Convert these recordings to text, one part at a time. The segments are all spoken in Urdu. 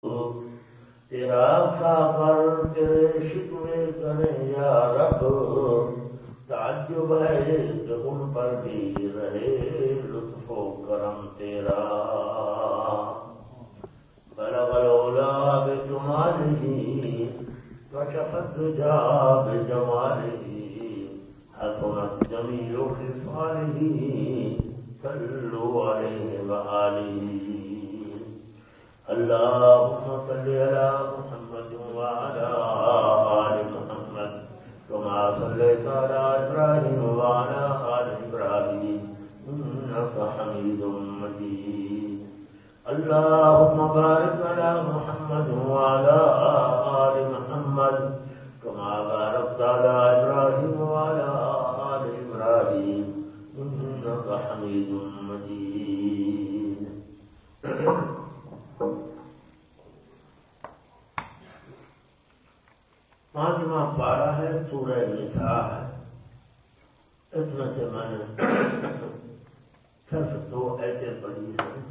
تیرا کافر تیرے شکوے کرے یا رب، تعجب ہے کہ ان پر بھی رہے لطف و کرم تیرا۔ بلغ العلا بجمالہ کشف الدجا بجمالہ، حسنت جمیع خصالہ صلوا علیہ وآلہ۔ اللهم صل على محمد وعلى آل محمد كما صليت على إبراهيم وعلى آل إبراهيم إنك حميد مجيد۔ اللهم بارك على محمد وعلى آل محمد كما باركت على إبراهيم وعلى آل إبراهيم إنك حميد مجيد۔ پانچواں پارہ ہے، سورہ نساء ہے۔ اس میں سے میں نے صرف 2 آیتیں پڑھی ہیں۔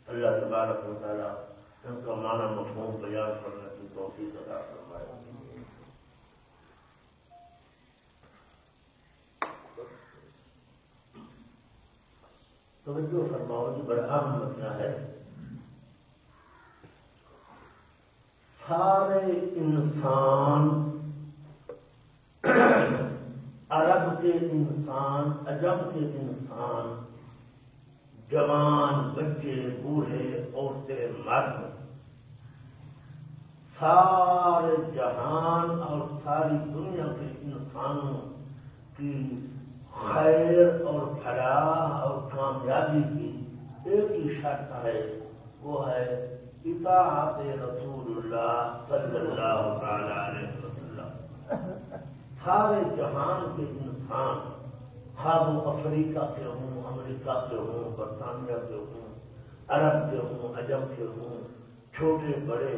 اللہ تبارک و تعالیٰ ان کا معنی مفہوم بیان کرنے کی توفیق عطا فرمائے۔ توجہ فرماؤ جی، بڑا اہم مسئلہ ہے۔ سارے انسان، عرب کے انسان، عجم کے انسان، جوان، بچے، بوڑھے، عورتیں، مرد، سارے جہان اور ساری دنیا کے انسانوں کی خیر اور فلاح اور کامیابی کی ایک ہی شرط ہے، وہ ہے اطاعت رسول اللہ صلی اللہ تعالی علیہ وسلم۔ سارے جہان کے انسان، خواہ وہ افریقہ کے ہوں، امریکہ کے ہوں، برطانیہ کے ہوں، عرب کے ہوں، عجم کے ہوں، چھوٹے بڑے،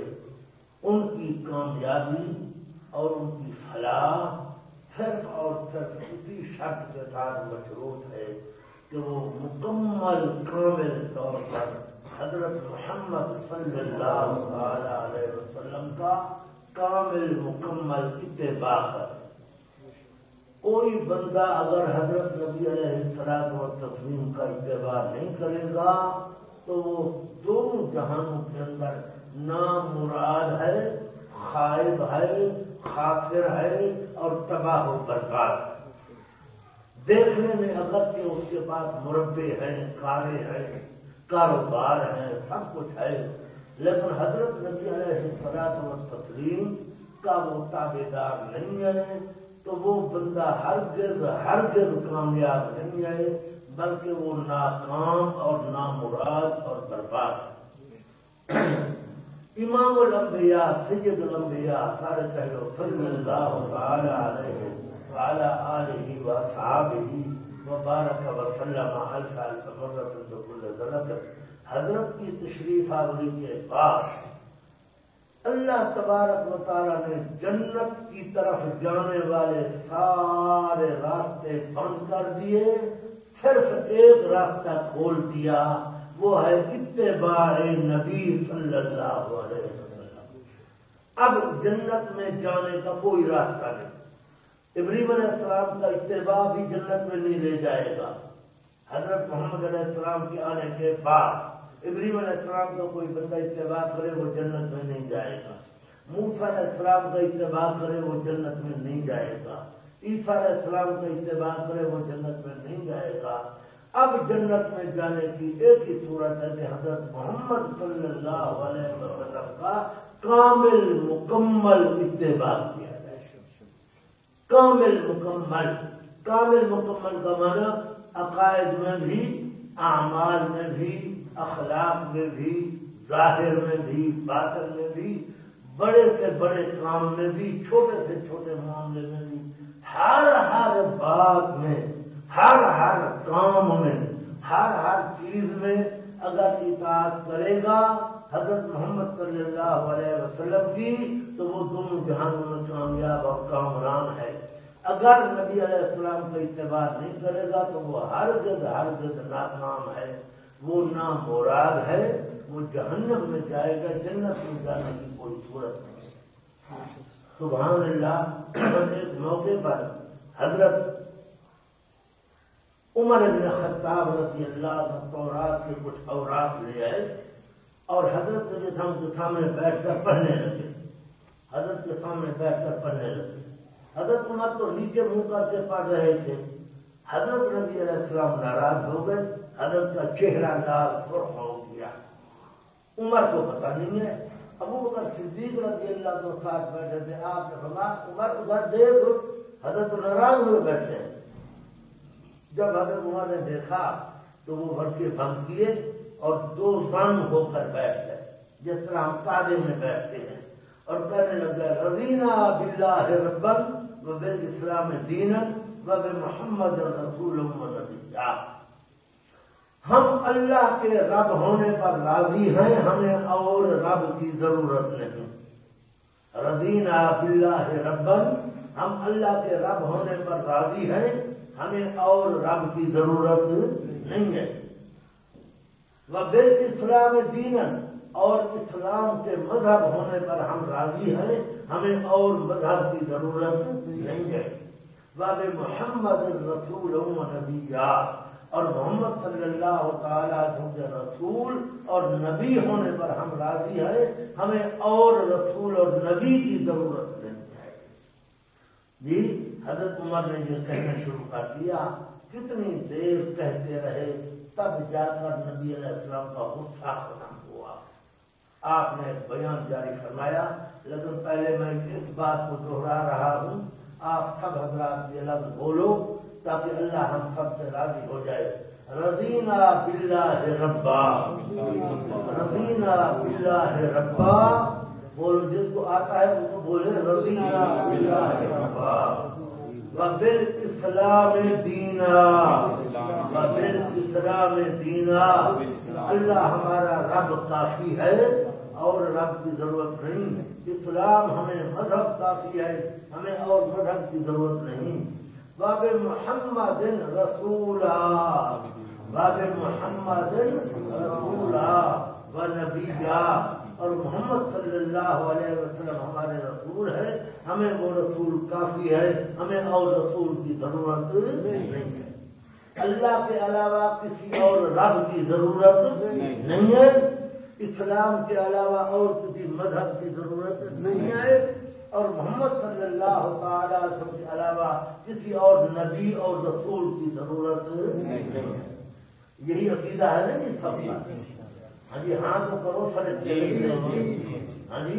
ان کی کامیابی اور ان کی فلاح صرف اور صرف اسی شرط کے ساتھ مشروط ہے کہ وہ مکمل کامل طور پر حضرت محمد صلی اللہ علیہ وسلم کا کامل مکمل اتباع کرے۔ کوئی بندہ اگر حضرت نبی علیہ الصلوۃ والتسلیم کا اتباع نہیں کرے گا تو وہ دونوں جہانوں کے اندر نامراد ہے، خائب ہے، خاسر ہے اور تباہ و برباد ہے۔ دیکھنے میں اگرچہ اس کے پاس مربے ہیں، کاریں ہیں، کاروبار ہے، سب کچھ ہے، لیکن حضرت نبی علیہ الصلوۃ والتسلیم کا وہ تابع دار نہیں ہے تو وہ بندہ ہرگز کامیاب نہیں ہے، بلکہ وہ ناکام اور نامراد اور برباد ہے۔ امام الانبیاء، سید الانبیاء، سارے کہو صلی اللہ تعالی علیہ وعلی آلہ واصحابہ وبارک وسلم الف الف مرۃ بكل ذلت۔ حضرت کی تشریف آوری کے بعد اللہ تبارک و تعالیٰ نے جنت کی طرف جانے والے سارے راستے بند کر دیے، صرف ایک راستہ کھول دیا، وہ ہے اتباع نبی صلی اللہ علیہ وسلم۔ اب جنت میں جانے کا کوئی راستہ نہیں۔ ابراہیم علیہ السلام کا اتباع بھی جنت میں نہیں لے جائے گا۔ حضرت محمد علیہ السلام کے آنے کے بعد ابراہیم علیہ السلام کا کوئی بندہ اتباع کرے وہ جنت میں نہیں جائے گا۔ موسیٰ علیہ السلام کا اتباع کرے وہ جنت میں نہیں جائے گا۔ عیسیٰ علیہ السلام کا اتباع کرے وہ جنت میں نہیں جائے گا۔ اب جنت میں جانے کی ایک ہی صورت ہے کہ حضرت محمد صلی اللہ علیہ وسلم کا کامل مکمل اتباع کیا جائے۔ کامل مکمل کا معنی عقائد میں بھی، اعمال میں بھی، اخلاق میں بھی، ظاہر میں بھی، باطن میں بھی، بڑے سے بڑے کام میں بھی، چھوٹے سے چھوٹے معاملے میں بھی، ہر بات میں، ہر کام میں، ہر چیز میں اگر اطاعت کرے گا حضرت محمد صلی اللہ علیہ وسلم کی تو وہ دونوں جہانوں میں کامیاب اور کامران ہے۔ اگر نبی علیہ السلام کا اتباع نہیں کرے گا تو وہ ہرگز ناکام ہے، وہ نامراد ہے، وہ جہنم میں جائے گا، جنت میں جانے کی کوئی صورت نہیں۔ سبحان اللہ۔ ایک موقع پر حضرت عمر بن خطاب رضی اللہ عنہ تورات کے کچھ اوراق لے آئے اور حضرت کے سامنے بیٹھ کر پڑھنے لگے، حضرت کے سامنے بیٹھ کر پڑھنے لگے۔ حضرت عمر تو نیچے منہ کر کے پڑھ رہے تھے، حضرت نبی علیہ السلام ناراض ہو گئے، حضرت کا چہرہ لال سرخ ہو گیا۔ عمر کو پتہ نہیں ہے، ابو بکر صدیق رضی اللہ عنہ ساتھ بیٹھے تھے، آپ نے فرمایا عمر ادھر دیکھ، حضرت ناراض ہوئے بیٹھے ہیں۔ جب حضرت عمر نے دیکھا تو وہ ورقے بند کیے اور دو زانو ہو کر بیٹھ گئے، جس طرح ہم قاعدے میں بیٹھتے ہیں، اور کہنے لگے رضینا باللہ ربا وبالاسلام دینا وبمحمد رسول و نبیا، ہم اللہ کے رب ہونے پر راضی ہیں، ہمیں اور رب کی ضرورت نہیں۔ رضینا باللہ ربا، ہم اللہ کے رب ہونے پر راضی ہیں، ہمیں اور رب کی ضرورت نہیں ہے۔ وبالاسلام دینا، اور اسلام کے مذہب ہونے پر ہم راضی ہیں، ہمیں اور مذہب کی ضرورت نہیں ہے۔ وبمحمد رسول و نبیا، اور محمد صلی اللہ تعالیٰ علیہ رسول اور نبی ہونے پر ہم راضی ہیں، ہمیں اور رسول اور نبی کی ضرورت نہیں ہے۔ جی حضرت عمر نے یہ کہنا شروع کر دیا، کتنی دیر کہتے رہے، تب جا کر نبی علیہ السلام کا غصہ ختم ہوا۔ آپ نے ایک بیان جاری فرمایا، لیکن پہلے میں اس بات کو دوہرا رہا ہوں، آپ سب حضرات یہ لفظ بولو تاکہ اللہ ہم سب سے راضی ہو جائے۔ رضینا باللہ ربا، رضینا باللہ ربا، بولو جس کو آتا ہے وہ بولے رضینا باللہ ربا وبالاسلام دینا، وبالاسلام دینا، اللہ ہمارا رب کافی ہے اور رب کی ضرورت نہیں، اسلام ہمیں مذہب کافی ہے، ہمیں اور مذہب کی ضرورت نہیں۔ باب محمد رسولا، باب محمد رسولا و نبیا، اور محمد صلی اللہ علیہ وسلم ہمارے رسول ہے، ہمیں وہ رسول کافی ہے، ہمیں اور رسول کی ضرورت نہیں ہے۔ اللہ کے علاوہ کسی اور رب کی ضرورت نہیں ہے، اسلام کے علاوہ اور کسی مذہب کی ضرورت نہیں ہے، اور محمد صلی اللہ تعالیٰ علیہ وسلم کے علاوہ کسی اور نبی اور رسول کی ضرورت نہیں ہے۔ یہی عقیدہ ہے نا جی سب کا؟ ہاں جی ہاں تو کرو سر، ہاں جی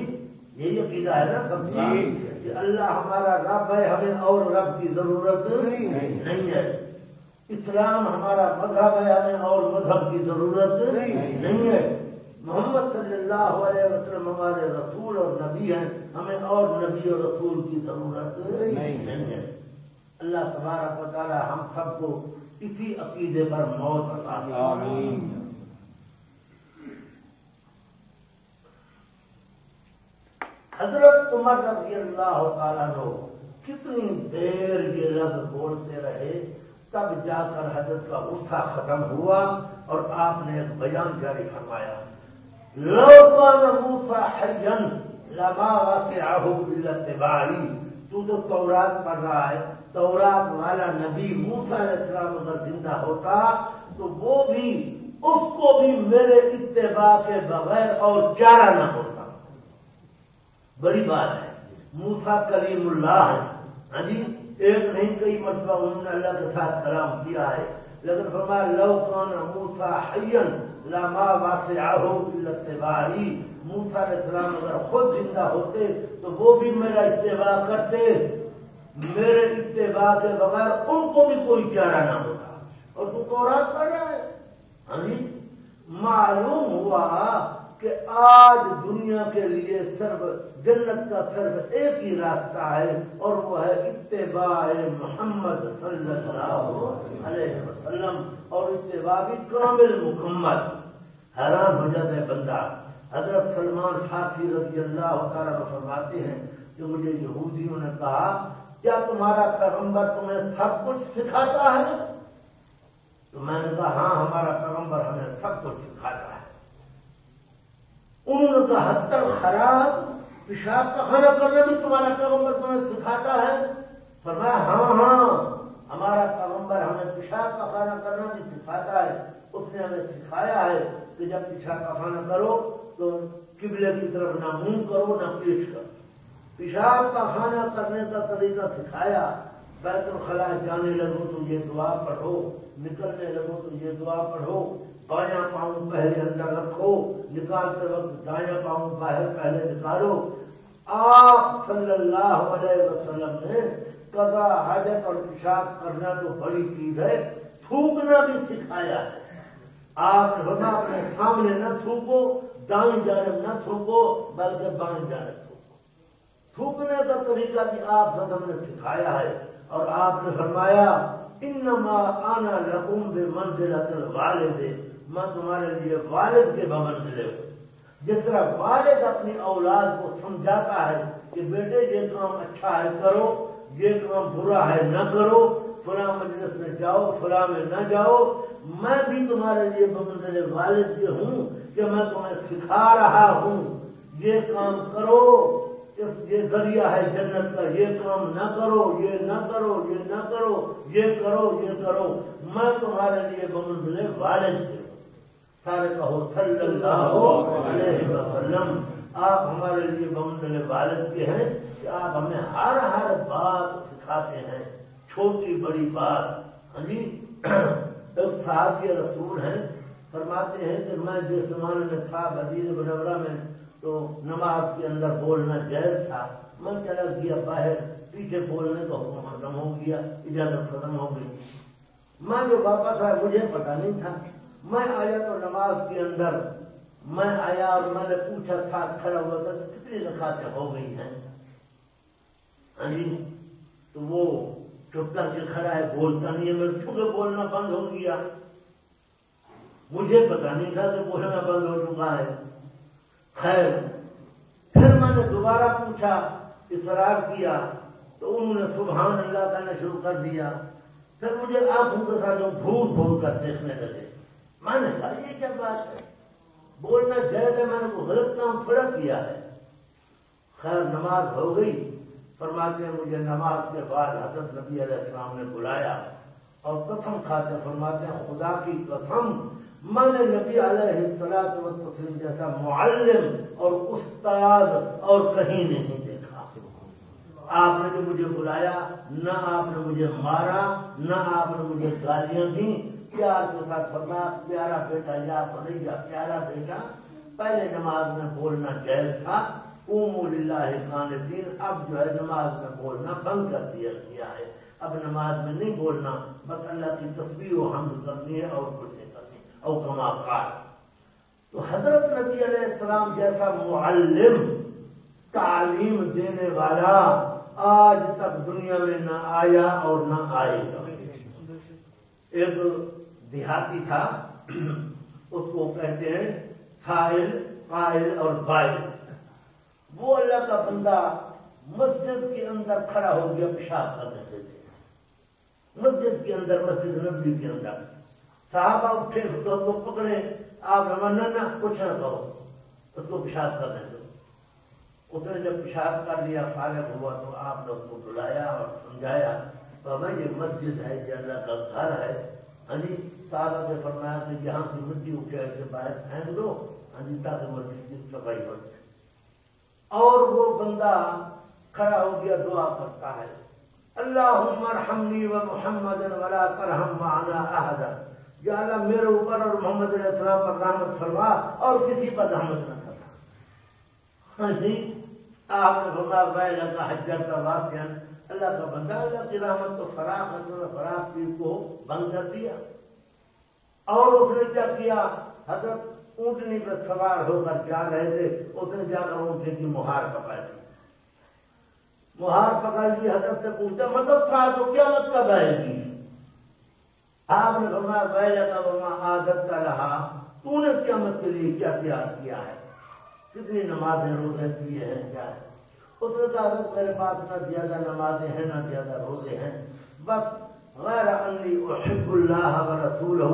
یہی عقیدہ ہے نا سب کا کہ اللہ ہمارا رب ہے، ہمیں اور رب کی ضرورت نہیں ہے، اسلام ہمارا مذہب ہے، ہمیں اور مذہب کی ضرورت نہیں ہے، محمد صلی اللہ علیہ وسلم ہمارے رسول اور نبی ہیں، ہمیں اور نبی اور رسول کی ضرورت نہیں ہے۔ اللہ تبارک و تعالی ہم سب کو اسی عقیدے پر موت عطا فرمائے۔ حضرت عمر رضی اللہ تعالیٰ عنہ کتنی دیر یہ لفظ بولتے رہے، تب جا کر حضرت کا غصہ ختم ہوا اور آپ نے ایک بیان جاری فرمایا، لو کان موسیٰ حیا لما وسعہ الا اتباعی۔ تو تورات پڑھ رہا ہے، تورات والا نبی موسیٰ علیہ السلام اگر زندہ ہوتا تو وہ بھی، اس کو بھی میرے اتباع کے بغیر اور چارہ نہ ہوتا۔ بڑی بات ہے، موسیٰ کلیم اللہ ہے، ہاں جی ایک نہیں کئی مرتبہ انہوں نے اللہ کے ساتھ کلام کیا ہے، لیکن فرمایا لو کان موسیٰ حیا لما وسعہ الا اتباعی، موسیٰ علیہ السلام اگر خود زندہ ہوتے تو وہ بھی میرا اتباع کرتے، میرے اتباع کے بغیر ان کو بھی کوئی چارہ نہ ہوتا۔ اور تو تورات پڑھ رہا ہے، ہاں جی معلوم ہوا کہ آج دنیا کے لیے صرف جنت کا صرف ایک ہی راستہ ہے، اور وہ ہے اتباع محمد صلی اللہ علیہ وسلم، اور اتباع بھی کامل مکمل۔ حیران ہو جاتا ہے بندہ۔ حضرت سلمان فارسی رضی اللہ تعالیٰ فرماتے ہیں کہ مجھے یہودیوں نے کہا کیا تمہارا پیغمبر تمہیں سب کچھ سکھاتا ہے؟ تو میں نے کہا ہاں ہمارا پیغمبر ہمیں سب کچھ سکھاتا ہے۔ انہوں نے کہا حتی الخراج، پیشاب کا خانہ کرنا بھی تمہارا پیغمبر تمہیں سکھاتا ہے؟ فرمایا ہاں ہمارا پیغمبر ہمیں پیشاب کا خانہ کرنا بھی سکھاتا ہے۔ اس نے ہمیں سکھایا ہے کہ جب پیشاب کا خانہ کرو تو قبلے کی طرف نہ منہ کرو نہ پیٹ کرو۔ پیشاب کا خانہ کرنے کا طریقہ سکھایا۔ بیت الخلاء جانے لگو تو یہ دعا پڑھو، نکلنے لگو تو یہ دعا پڑھو، بایاں پاؤں پہلے اندر رکھو، نکالتے وقت دایاں پاؤں باہر پہلے نکالو۔ آپ صلی اللہ علیہ وسلم نے قضا حاجت اور پیشاب کرنا تو بڑی چیز ہے، تھوکنا بھی سکھایا ہے۔ آپ نے فرمایا اپنے سامنے نہ تھوکو، دائیں جانب نہ تھوکو بلکہ بائیں جانب تھوکو۔ تھوکنے کا طریقہ بھی آپ نے سکھایا ہے، اور آپ نے فرمایا انما انا لکم بمنزلۃ الوالد، میں تمہارے لیے والد کے بمنزلے ہوں۔ جس طرح والد اپنی اولاد کو سمجھاتا ہے کہ بیٹے یہ کام اچھا ہے کرو، یہ کام برا ہے نہ کرو، فلاں مجلس میں جاؤ فلاں میں نہ جاؤ، میں بھی تمہارے لیے بمنزل والد کے ہوں کہ میں تمہیں سکھا رہا ہوں یہ کام کرو، یہ ذریعہ ہے جنت کا، یہ کام نہ کرو، یہ نہ کرو، یہ نہ کرو، یہ کرو، یہ کرو، میں تمہارے لیے بمنزل والد کے ہوں۔ سارے کہو صلی اللہ علیہ وسلم، آپ ہمارے لیے بمنزل والد کے ہیں کہ آپ ہمیں ہر بات سکھاتے ہیں، چھوٹی بڑی بات۔ ہاں جی، ایک صحابی رسول ہیں، فرماتے ہیں کہ میں جس زمانے میں تھا مدینہ منورہ میں تو نماز کے اندر بولنا جائز تھا، میں چلا گیا باہر، پیچھے بولنے کا حکم ختم ہو گیا، اجازت ختم ہو گئی۔ میں جو واپس آیا مجھے پتہ نہیں تھا، میں آیا تو نماز کے اندر میں آیا اور میں نے پوچھا تھا کھڑا ہوا تھا کتنی رکعتیں ہو گئی ہیں؟ ہاں جی، تو وہ چپ کر کے کھڑا ہے، بولتا نہیں ہے۔ میں چونکہ بولنا بند ہو گیا، مجھے پتا نہیں تھا کہ بولنا بند ہو چکا ہے۔ خیر پھر میں نے دوبارہ پوچھا، اصرار کیا تو انہوں نے سبحان اللہ کہنا شروع کر دیا۔ پھر مجھے آنکھوں کے ساتھ گھور کر دیکھنے لگے۔ میں نے کہا یہ کیا بات ہے، بولنا جائز ہے، میں نے کوئی غلط کام تھوڑا کیا ہے۔ خیر نماز ہو گئی۔ فرماتے ہیں مجھے نماز کے بعد حضرت نبی علیہ السلام نے بلایا اور قسم کھاتے فرماتے ہیں خدا کی قسم میں نے نبی علیہ السلام جیسا معلم اور استاد اور کہیں نہیں دیکھا۔ آپ نے جو مجھے بلایا، نہ آپ نے مجھے مارا، نہ آپ نے مجھے گالیاں دیں، پیار کے ساتھ فرمایا پیارا بیٹا یا بھنیجا پیارا بیٹا، پہلے نماز میں بولنا جائز تھا، قوموا للہ قانتین، اب جو ہے نماز میں بولنا بند کر دیا گیا ہے، اب نماز میں نہیں بولنا، بس اللہ کی تسبیح و حمد کرنی ہے اور کچھ نہیں کرنی، اور کما قال۔ تو حضرت نبی علیہ السلام جیسا معلم، تعلیم دینے والا آج تک دنیا میں نہ آیا اور نہ آئے گا۔ ایک دیہاتی تھا، اس کو کہتے ہیں سائل، قائل اور بائل۔ وہ اللہ کا بندہ مسجد کے اندر کھڑا ہو گیا پیشاب کرنے سے، مسجد کے اندر، مسجد نبوی کے اندر۔ صحابہ اٹھے تو اس کو پکڑے، آپ نہ کچھ نہ کہو، اس کو پیشاب کرنے دو۔ اس نے جب پیشاب کر لیا فارغ ہوا تو آپ نے اس کو بلایا اور سمجھایا، بابا یہ مسجد ہے، یہ اللہ کا گھر ہے۔ ہاں جی، صحابہ نے فرمایا کہ یہاں کی مٹی اٹھے سے باہر پھینک دو، ہاں جی، تاکہ مسجد کی صفائی ہو جائے۔ اور وہ بندہ کھڑا ہو گیا دعا کرتا ہے، اللہم ارحمنی و محمد ولا ترحم معنا احدا، یا اللہ میرے اوپر اور محمد علیہ السلام پر رحمت فرما اور کسی پر رحمت نہ کرنا۔ ہاں جی، آپ نے فرمایا ویلک حجرت واقعا، اللہ کا بندہ، اللہ کی رحمت تو فراخ ہے، تو فراخ چیز کو بند کر دیا۔ اور اس نے کیا کیا، حضرت اونٹنی پر سوار ہو کر جا رہے تھے، اس نے جا کر اونٹنی کی مہار پکڑ لی۔ مہار پکڑ لی، حضرت سے پوچھا مطلب تھا تو قیامت کب آئے گی؟ آپ نے فرمایا ویلک وما عادت لہا، تو نے قیامت کے لیے کیا تیار کیا ہے، کتنی نمازیں روزے کیے ہیں، کیا ہے؟ اس نے کہا حضرت میرے پاس نہ زیادہ نمازیں ہیں نہ زیادہ روزے ہیں، بس غیر انی احب اللہ و رسولہ،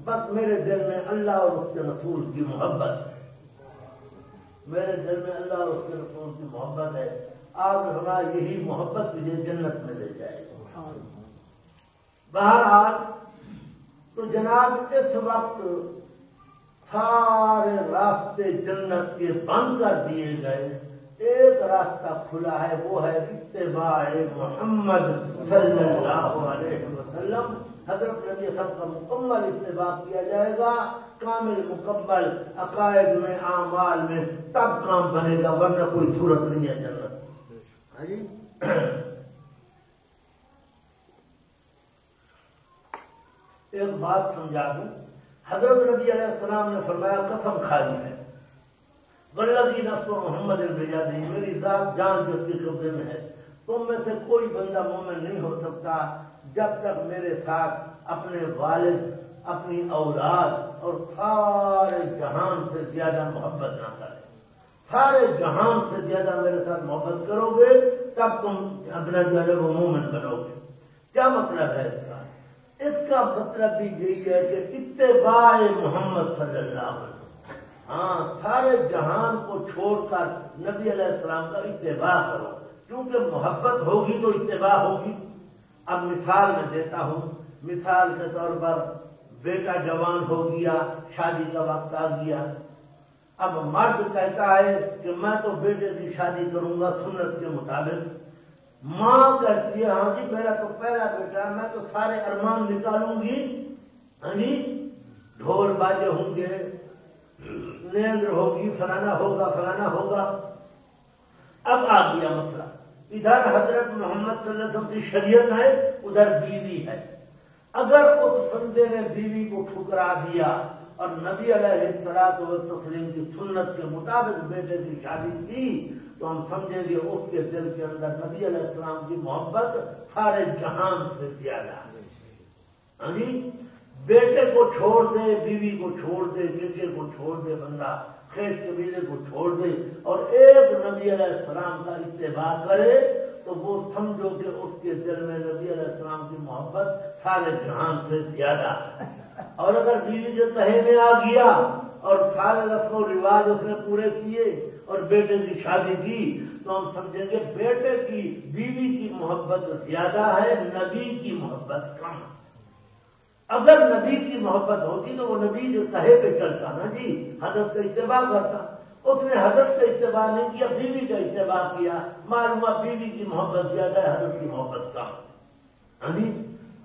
بس میرے دل میں اللہ اور اس کے رسول کی محبت، میرے دل میں اللہ اور اس کے رسول کی محبت ہے۔ آپ نے فرمایا یہی محبت مجھے جنت میں لے جائے گی۔ بہرحال تو جناب اس وقت سارے راستے جنت کے بند کر دیے گئے، ایک راستہ کھلا ہے، وہ ہے اتباع محمد صلی اللہ علیہ وسلم۔ حضرت نبی صلی اللہ علیہ وسلم کا مکمل اتباع کیا جائے گا، کامل مکمل عقائد میں اعمال میں، تب کام بنے گا، ورنہ کوئی صورت نہیں ہے جنت۔ ایک بات سمجھا دوں، حضرت نبی علیہ السلام نے فرمایا قسم کھائی ہے، والذی نفس محمد بیدہ، میری ذات جان جو اس کے قبضے میں ہے، تم میں سے کوئی بندہ مومن نہیں ہو سکتا جب تک میرے ساتھ اپنے والد، اپنی اولاد اور سارے جہان سے زیادہ محبت نہ کرے۔ سارے جہان سے زیادہ میرے ساتھ محبت کرو گے تب تم اپنا جو ہے وہ مومن بنو گے۔ کیا مطلب ہے اس کا؟ اس کا مطلب بھی یہی ہے کہ اتباع محمد صلی اللہ علیہ وسلم، ہاں سارے جہان کو چھوڑ کر نبی علیہ السلام کا اتباع کرو، کیونکہ محبت ہوگی تو اتباع ہوگی۔ اب مثال میں دیتا ہوں، مثال کے طور پر بیٹا جوان ہو گیا، شادی کا وقت آ گیا، اب مرد کہتا ہے کہ میں تو بیٹے کی شادی کروں گا سنت کے مطابق، ماں کہتی ہے ہاں جی میرا تو پہلا بیٹا ہے، میں تو سارے ارمان نکالوں گی، ہاں جی ڈھول باجے ہوں گے، نیند ہوگی، فلانا ہوگا فلانا ہوگا۔ اب آ گیا مسئلہ، ادھر حضرت محمد صلی اللہ علیہ وسلم کی شریعت ہے، ادھر بیوی ہے۔ اگر اس بندے نے بیوی کو ٹھکرا دیا اور نبی علیہ السلام کی سنت کے مطابق بیٹے کی شادی کی تو ہم سمجھیں گے اس کے دل کے اندر نبی علیہ السلام کی محبت سارے جہان سے زیادہ ہے۔ ہاں جی بیٹے کو چھوڑ دے، بیوی کو چھوڑ دے، چچے کو چھوڑ دے، بندہ خیش قبیلے کو چھوڑ دے اور ایک نبی علیہ السلام کا اتباع کرے تو وہ سمجھو کہ اس کے دل میں نبی علیہ السلام کی محبت سارے جہان سے زیادہ ہے۔ اور اگر بیوی کے تہے میں آ گیا اور سارے رسم و رواج اس نے پورے کیے اور بیٹے کی شادی کی تو ہم سمجھیں گے بیٹے کی بیوی کی محبت زیادہ ہے، نبی کی محبت کم ہے۔ اگر نبی کی محبت ہوتی تو وہ نبی جو تہے پہ چلتا نا جی، حضرت کا اتباع کرتا، اس نے حضرت کا اتباع نہیں کیا، بیوی کا اتباع کیا، معلوم بیوی کی محبت زیادہ ہے، حضرت کی محبت کم۔ ہاں جی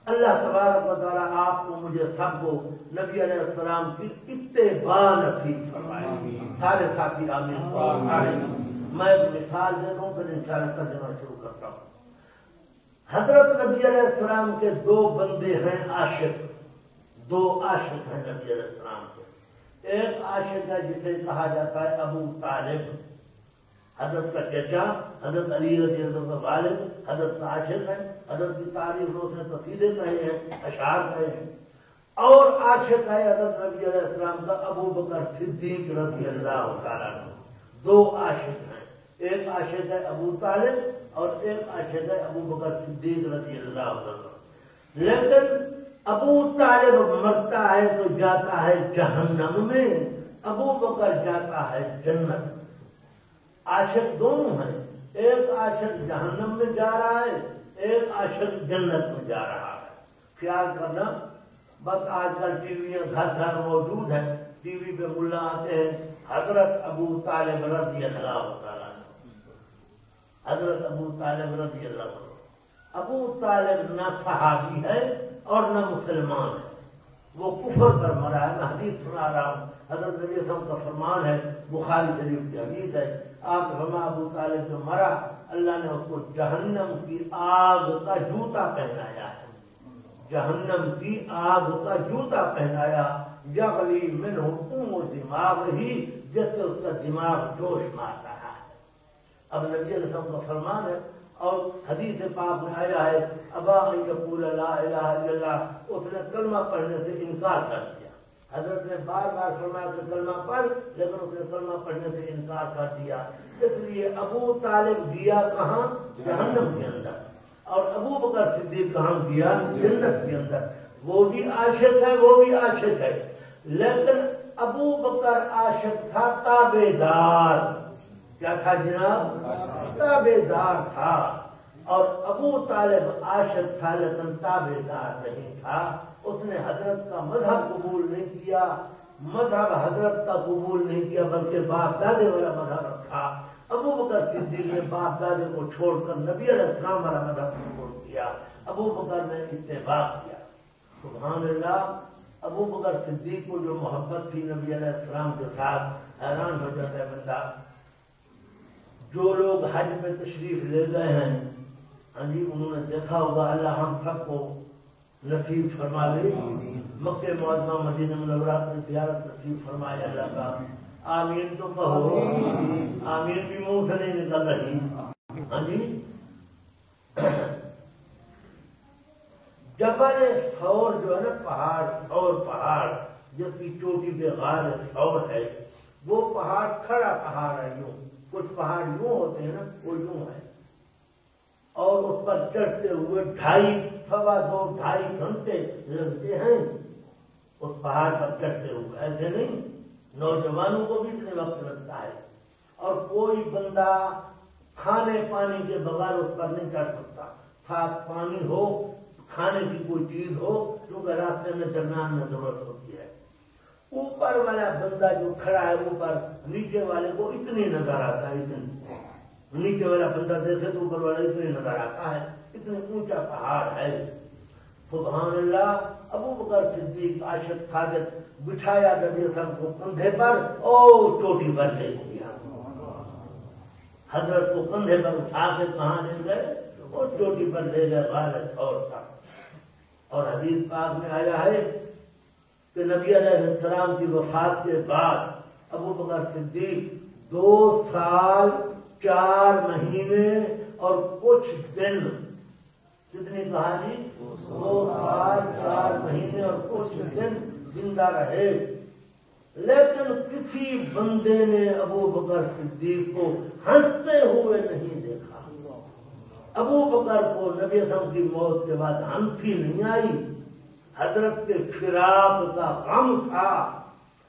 اللہ تبارک و تعالیٰ آپ کو مجھے سب کو نبی علیہ السلام کی اتباع نصیب فرمائے، سارے ساتھی آمین۔ میں ایک مثال دے دوں پھر انشاءاللہ ترجمہ شروع کرتا ہوں۔ حضرت نبی علیہ السلام کے دو بندے ہیں عاشق، دو عاشق ہیں نبی علیہ السلام کے۔ ایک عاشق ہے جسے کہا جاتا ہے ابو طالب، حضرت کا چچا، حضرت علی رضی اللہ عنہ کا والد، حضرت کا عاشق ہے، حضرت کی تعریف اس نے قصیدے کہے ہیں، اشعار کہے ہیں۔ اور عاشق ہے حضرت نبی علیہ السلام کا ابو بکر صدیق رضی اللہ تعالیٰ عنہ۔ دو عاشق ہیں، ایک عاشق ہے ابو طالب اور ایک عاشق ہے ابو بکر صدیق رضی اللہ عنہ۔ لیکن ابو طالب مرتا ہے تو جاتا ہے جہنم میں، ابو بکر جاتا ہے جنت۔ عاشق دونوں ہیں، ایک عاشق جہنم میں جا رہا ہے، ایک عاشق جنت میں جا رہا ہے۔ خیال کرنا، بس آج کل ٹی ویاں گھر گھر موجود ہیں، ٹی وی پہ ملا آتے ہیں حضرت ابو طالب رضی اللہ تعالیٰ، حضرت ابو طالب رضی اللہ عنہ۔ ابو طالب نہ صحابی ہے اور نہ مسلمان ہے، وہ کفر پر مرا ہے۔ میں حدیث سنا رہا ہوں، حضرت نبی صلی اللہ علیہ وسلم کا فرمان ہے، بخاری شریف کی حدیث ہے، آپ فرما ابو طالب جو مرا اللہ نے اس کو جہنم کی آگ کا جوتا پہنایا ہے، جہنم کی آگ کا جوتا پہنایا، یغلی منہ ام دماغ ہی، جس سے اس کا دماغ جوش مار رہا ہے۔ اب نبی علیہ السلام کا فرمان ہے اور حدیث پاک میں آیا ہے ابا ان یقول لا الہ الا اللہ، اس نے کلمہ پڑھنے سے انکار کر دیا۔ حضرت نے بار بار فرمایا کہ کلمہ پڑھ، لیکن اس نے کلمہ پڑھنے سے انکار کر دیا، اس لیے ابو طالب گیا کہاں؟ جہنم کے اندر۔ اور ابو بکر صدیق کہاں گیا؟ جنت کے اندر. وہ بھی عاشق ہے، وہ بھی عاشق ہے، لیکن ابو بکر عاشق تھا تابع دار. کیا تھا جناب؟ تابع دار تھا. اور ابو طالب عاشق تھا لیکن تابع دار نہیں تھا. اس نے حضرت کا مذہب قبول نہیں کیا، مذہب حضرت کا قبول نہیں کیا، بلکہ باپ دادے والا مذہب رکھا. ابو بکر صدیق نے باپ دادے کو چھوڑ کر نبی علیہ السلام والا مذہب قبول کیا. ابو بکر نے اتباع کیا. سبحان اللہ. ابو بکر صدیق کو جو محبت تھی نبی علیہ السلام کے ساتھ، حیران ہو جاتا ہے بندہ. جو لوگ حج میں تشریف لے گئے ہیں، ہاں جی، انہوں نے دیکھا ہوگا، اللہ ہم سب کو نصیب فرما لے. مکہ معظمہ مدینہ منورہ کی زیارت نصیب فرمائے اللہ کا. آمین تو کہو. آمین بھی منہ سے نہیں نکل رہی. ہاں جی. جبل ثور جو ہے نا، پہاڑ ثور پہاڑ جس کی چوٹی پہ غار ثور ہے، وہ پہاڑ کھڑا پہاڑ ہے. یوں کچھ پہاڑ یوں ہوتے ہیں نا، وہ یوں ہے. اور اس پر چڑھتے ہوئے 2.5 گھنٹے لگتے ہیں. اس پہاڑ پر چڑھتے ہوئے ایسے نہیں، نوجوانوں کو بھی اتنے وقت لگتا ہے. اور کوئی بندہ کھانے پانی کے بغیر اس پر نہیں چڑھ سکتا. ساتھ پانی ہو، کھانے کی کوئی چیز ہو، کیونکہ راستے میں درمیان میں ضرورت ہوتی ہے. اوپر والا بندہ جو کھڑا ہے اوپر، نیچے والے کو اتنی نظر آتا ہے. اتنی نیچے والا بندہ دیکھے تو اوپر والا اتنی نظر آتا ہے. اتنا اونچا پہاڑ ہے. سبحان اللہ. ابو بکر صدیق عاشق صادق بٹھایا نبی صاحب کو کندھے پر، او چوٹی پر لے گیا. حضرت کو کندھے پر اٹھا کے کہاں لے گئے؟ وہ چوٹی پر لے گئے غار ثور تک. اور حدیث پاک میں آیا ہے کہ نبی علیہ السلام کی وفات کے بعد ابو بکر صدیق 2 سال 4 مہینے اور کچھ دن، کتنی کہانی؟ 2 سال 4 مہینے اور کچھ دن زندہ رہے. لیکن کسی بندے نے ابو بکر صدیق کو ہنستے ہوئے نہیں دیکھا. ابو بکر کو نبی اکرم کی موت کے بعد ہنسی نہیں آئی. حضرت کے فراق کا غم تھا.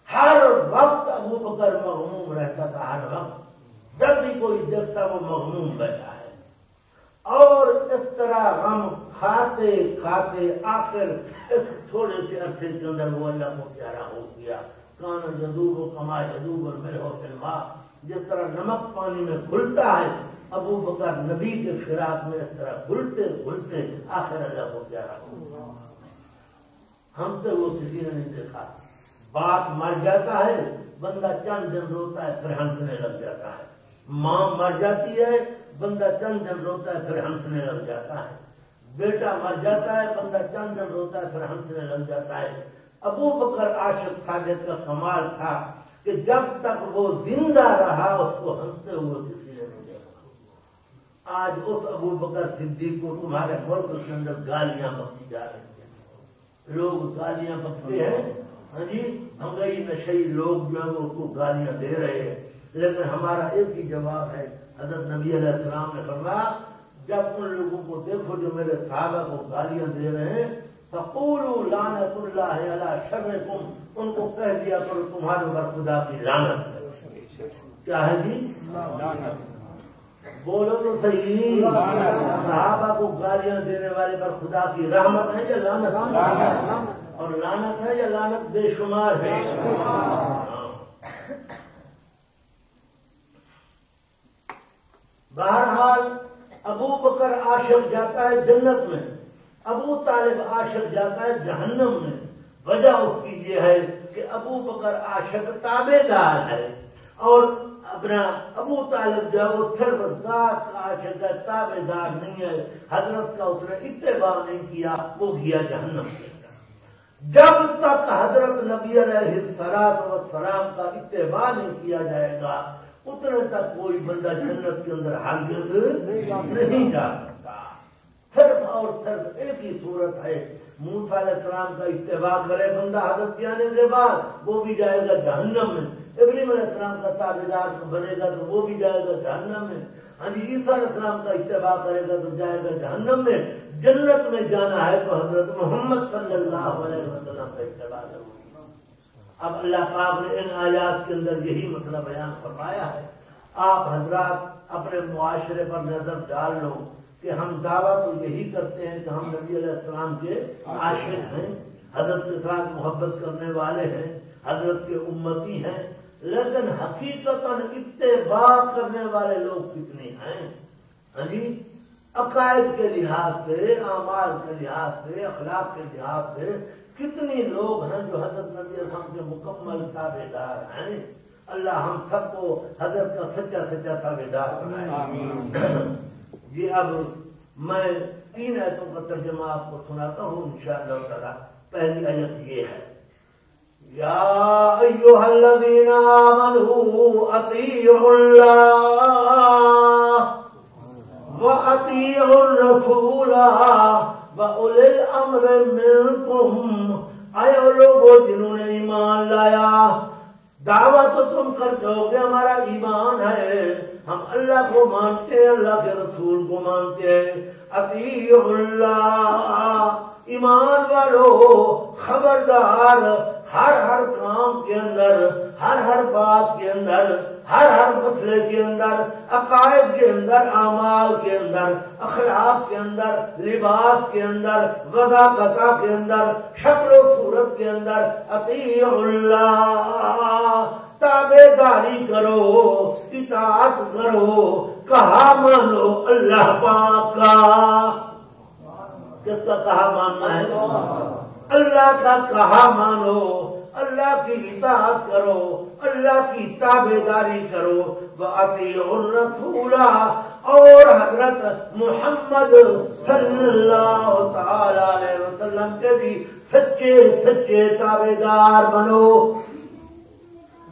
ہر وقت ابو بکر مغموم رہتا تھا. ہر وقت جب بھی کوئی دیکھتا وہ مغموم بیٹھا ہے. اور اس طرح غم کھاتے کھاتے آخر اس تھوڑے سے عرصے کے اندر وہ اللہ کو پیارا ہو گیا. کان یذوب و کما یذوب الملح فی الماء. جس طرح نمک پانی میں گھلتا ہے، ابو بکر نبی کے فراق میں اس طرح گھلتے گھلتے آخر اللہ کو پیارا ہو گیا. ہم سے وہ کسی نے نہیں دیکھا. باپ مر جاتا ہے، بندہ چند دن روتا ہے پھر ہنسنے لگ جاتا ہے. ماں مر جاتی ہے، بندہ چند دن روتا ہے پھر ہنسنے لگ جاتا ہے. بیٹا مر جاتا ہے، بندہ چند دن روتا ہے پھر ہنسنے لگ جاتا ہے. ابو بکر عاشق صادق کا کمال تھا کہ جب تک وہ زندہ رہا اس کو ہنستے ہوئے کسی نے نہیں دیکھا. آج اس ابو بکر صدیق کو تمہارے ملک کے اندر گالیاں بکتی جا رہی ہیں. لوگ گالیاں بکتے ہیں. ہاں جی، مہنگائی نشئی لوگ جو ہے وہ اس کو گالیاں دے رہے ہیں. لیکن ہمارا ایک ہی جواب ہے. حضرت نبی علیہ السلام نے فرمایا جب ان لوگوں کو دیکھو جو میرے صحابہ کو گالیاں دے رہے ہیں، فقولوا لعنت اللہ علی شرکم، ان کو کہہ دیا کرو تمہارے اوپر خدا کی لعنت ہے. کیا ہے جی؟ بولو تو صحیح. صحابہ کو گالیاں دینے والے پر خدا کی رحمت ہے یا لعنت؟ اور لعنت ہے یا لعنت بے شمار ہے. بہرحال ابو بکر عاشق جاتا ہے جنت میں، ابو طالب عاشق جاتا ہے جہنم میں. وجہ اس کی یہ ہے کہ ابو بکر عاشق تابع دار ہے اور اپنا ابو طالب جو ہے وہ صرف ذات کا عاشق ہے، تابع دار نہیں ہے. حضرت کا اس نے اتباع نہیں کیا، وہ گیا جہنم کے اندر. جب تک حضرت نبی علیہ السلام کا اتباع نہیں کیا جائے گا اتنے تک کوئی بندہ جنت کے اندر ہرگز نہیں جا سکتا. صرف اور صرف ایک ہی صورت ہے، موسیٰ علیہ السلام کا اتباع کرے بندہ حضرت کے آنے کے بعد وہ بھی جائے گا جہنم میں، ابراہیم علیہ السلام کا تابعدار بنے گا تو وہ بھی جائے گا جہنم میں، ہاں جی عیسیٰ علیہ السلام کا اتباع کرے گا تو جائے گا جہنم میں، جنت میں جانا ہے تو حضرت محمد صلی اللہ علیہ وسلم کا اتباع کرو۔ اب اللہ پاک نے ان آیات کے اندر یہی مسئلہ بیان فرمایا ہے۔ آپ حضرات اپنے معاشرے پر نظر ڈال لو کہ ہم دعویٰ تو یہی کرتے ہیں کہ ہم نبی علیہ السلام کے عاشق ہیں، حضرت کے ساتھ محبت کرنے والے ہیں، حضرت کے امتی ہیں، لیکن حقیقتاً اتباع کرنے والے لوگ کتنے ہیں؟ ہاں جی، عقائد کے لحاظ سے، اعمال کے لحاظ سے، اخلاق کے لحاظ سے کتنے لوگ ہیں جو حضرت نبی علیہ السلام کے مکمل تابعدار ہیں؟ اللہ ہم سب کو حضرت کا سچا سچا تابعدار بنائے، آمین۔ یہ اب میں 3 آیتوں کا ترجمہ آپ کو سناتا ہوں انشاءاللہ تعالی۔ پہلی آیت یہ ہے، یا ایھا الذین آمنوا اطیعوا اللہ وَأَطِیعُوا الرَّسُولَ وَأُولِي الْأَمْرِ مِنکُم۔ اے لوگوں جنہوں نے ایمان لایا، دعویٰ تو تم کرتے ہو کہ ہمارا ایمان ہے، ہم اللہ کو مانتے ہیں، اللہ کے رسول کو مانتے ہیں۔ اطیعوا اللہ، ایمان والو خبردار، ہر کام کے اندر، ہر بات کے اندر، ہر مسئلے کے اندر، عقائد کے اندر، اعمال کے اندر، اخلاق کے اندر، لباس کے اندر، وضاقت کے اندر، شکل و صورت کے اندر اطیعوا اللہ، تابعداری کرو، اطاعت کرو، کہا مانو اللہ پاک کا۔ کس کا کہا ماننا ہے؟ اللہ کا کہا مانو، اللہ کی اطاعت کرو، اللہ کی تابعداری کرو۔ وَأَطِيعُوا الرَّسُولَ، اور حضرت محمد صلی اللہ تعالی علیہ وسلم کے بھی سچے تابعدار بنو۔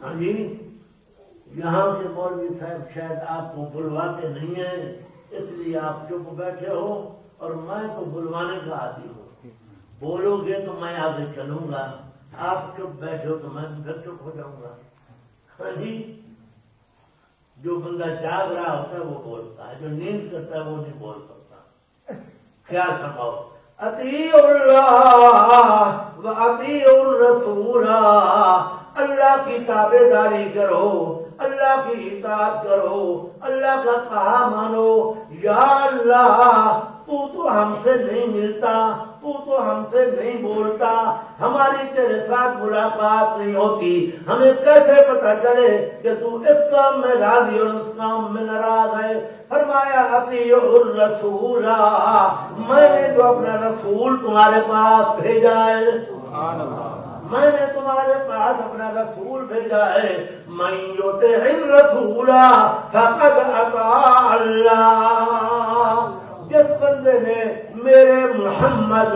ہاں جی، یہاں کے مولوی صاحب شاید آپ کو بلواتے نہیں ہیں، اس لیے آپ چپ بیٹھے ہو، اور میں تو بلوانے کا عادی ہوں، بولو گے تو میں آگے چلوں گا، آپ چپ بیٹھے ہو تو میں پھر چپ ہو جاؤں گا۔ ہاں جی، جو بندہ جاگ رہا ہوتا ہے وہ بولتا ہے، جو نیند کرتا ہے وہ نہیں بول سکتا۔ خیال فرماؤ، اطیعوا اللہ واطیعوا الرسول، اللہ کی تابعداری کرو، اللہ کی اطاعت کرو، اللہ کا کہا مانو۔ یا اللہ، تو ہم سے نہیں ملتا، تو ہم سے نہیں بولتا، ہماری تیرے ساتھ ملاقات نہیں ہوتی، ہمیں کیسے پتا چلے کہ تو اس کام میں راضی اور اس کام میں ناراض ہے؟ فرمایا اطیعوا الرسول، میں نے جو اپنا رسول تمہارے پاس بھیجا ہے، میں نے تمہارے پاس اپنا رسول بھیجا ہے، من یطع الرسول فقد اطاع اللہ، جس بندے نے میرے محمد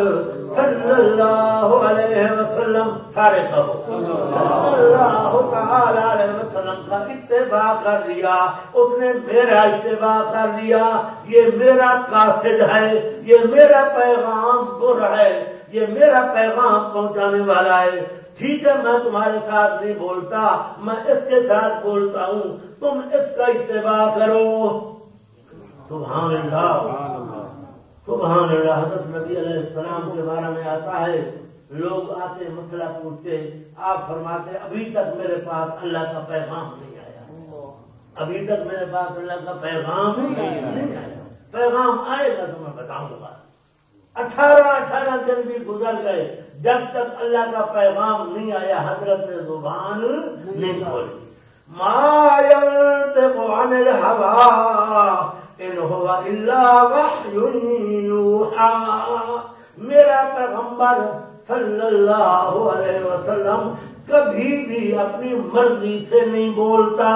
صلی اللہ علیہ وسلم سارے کہو صلی اللہ تعالی علیہ وسلم کا اتباع کر لیا، اس نے میرا اتباع کر لیا، یہ میرا قاصد ہے، یہ میرا پیغام بر ہے، یہ میرا پیغام پہنچانے والا ہے۔ ٹھیک ہے، میں تمہارے ساتھ نہیں بولتا، میں اس کے ساتھ بولتا ہوں، تم اس کا اتباع کرو۔ سبحان اللہ، سبحان اللہ۔ حضرت نبی علیہ السلام کے بارے میں آتا ہے، لوگ آتے مسئلہ پوچھتے، آپ فرماتے ابھی تک میرے پاس اللہ کا پیغام نہیں آیا، ابھی تک میرے پاس اللہ کا پیغام نہیں آیا، پیغام آئے گا تو میں بتاؤں گا۔ 18 دن بھی گزر گئے، جب تک اللہ کا پیغام نہیں آیا حضرت نے زبان نہیں کھولی۔ ما ينطق عن الهوى ان هو الا وحی یوحی، میرا پیغمبر صلی اللہ علیہ وسلم کبھی بھی اپنی مرضی سے نہیں بولتا،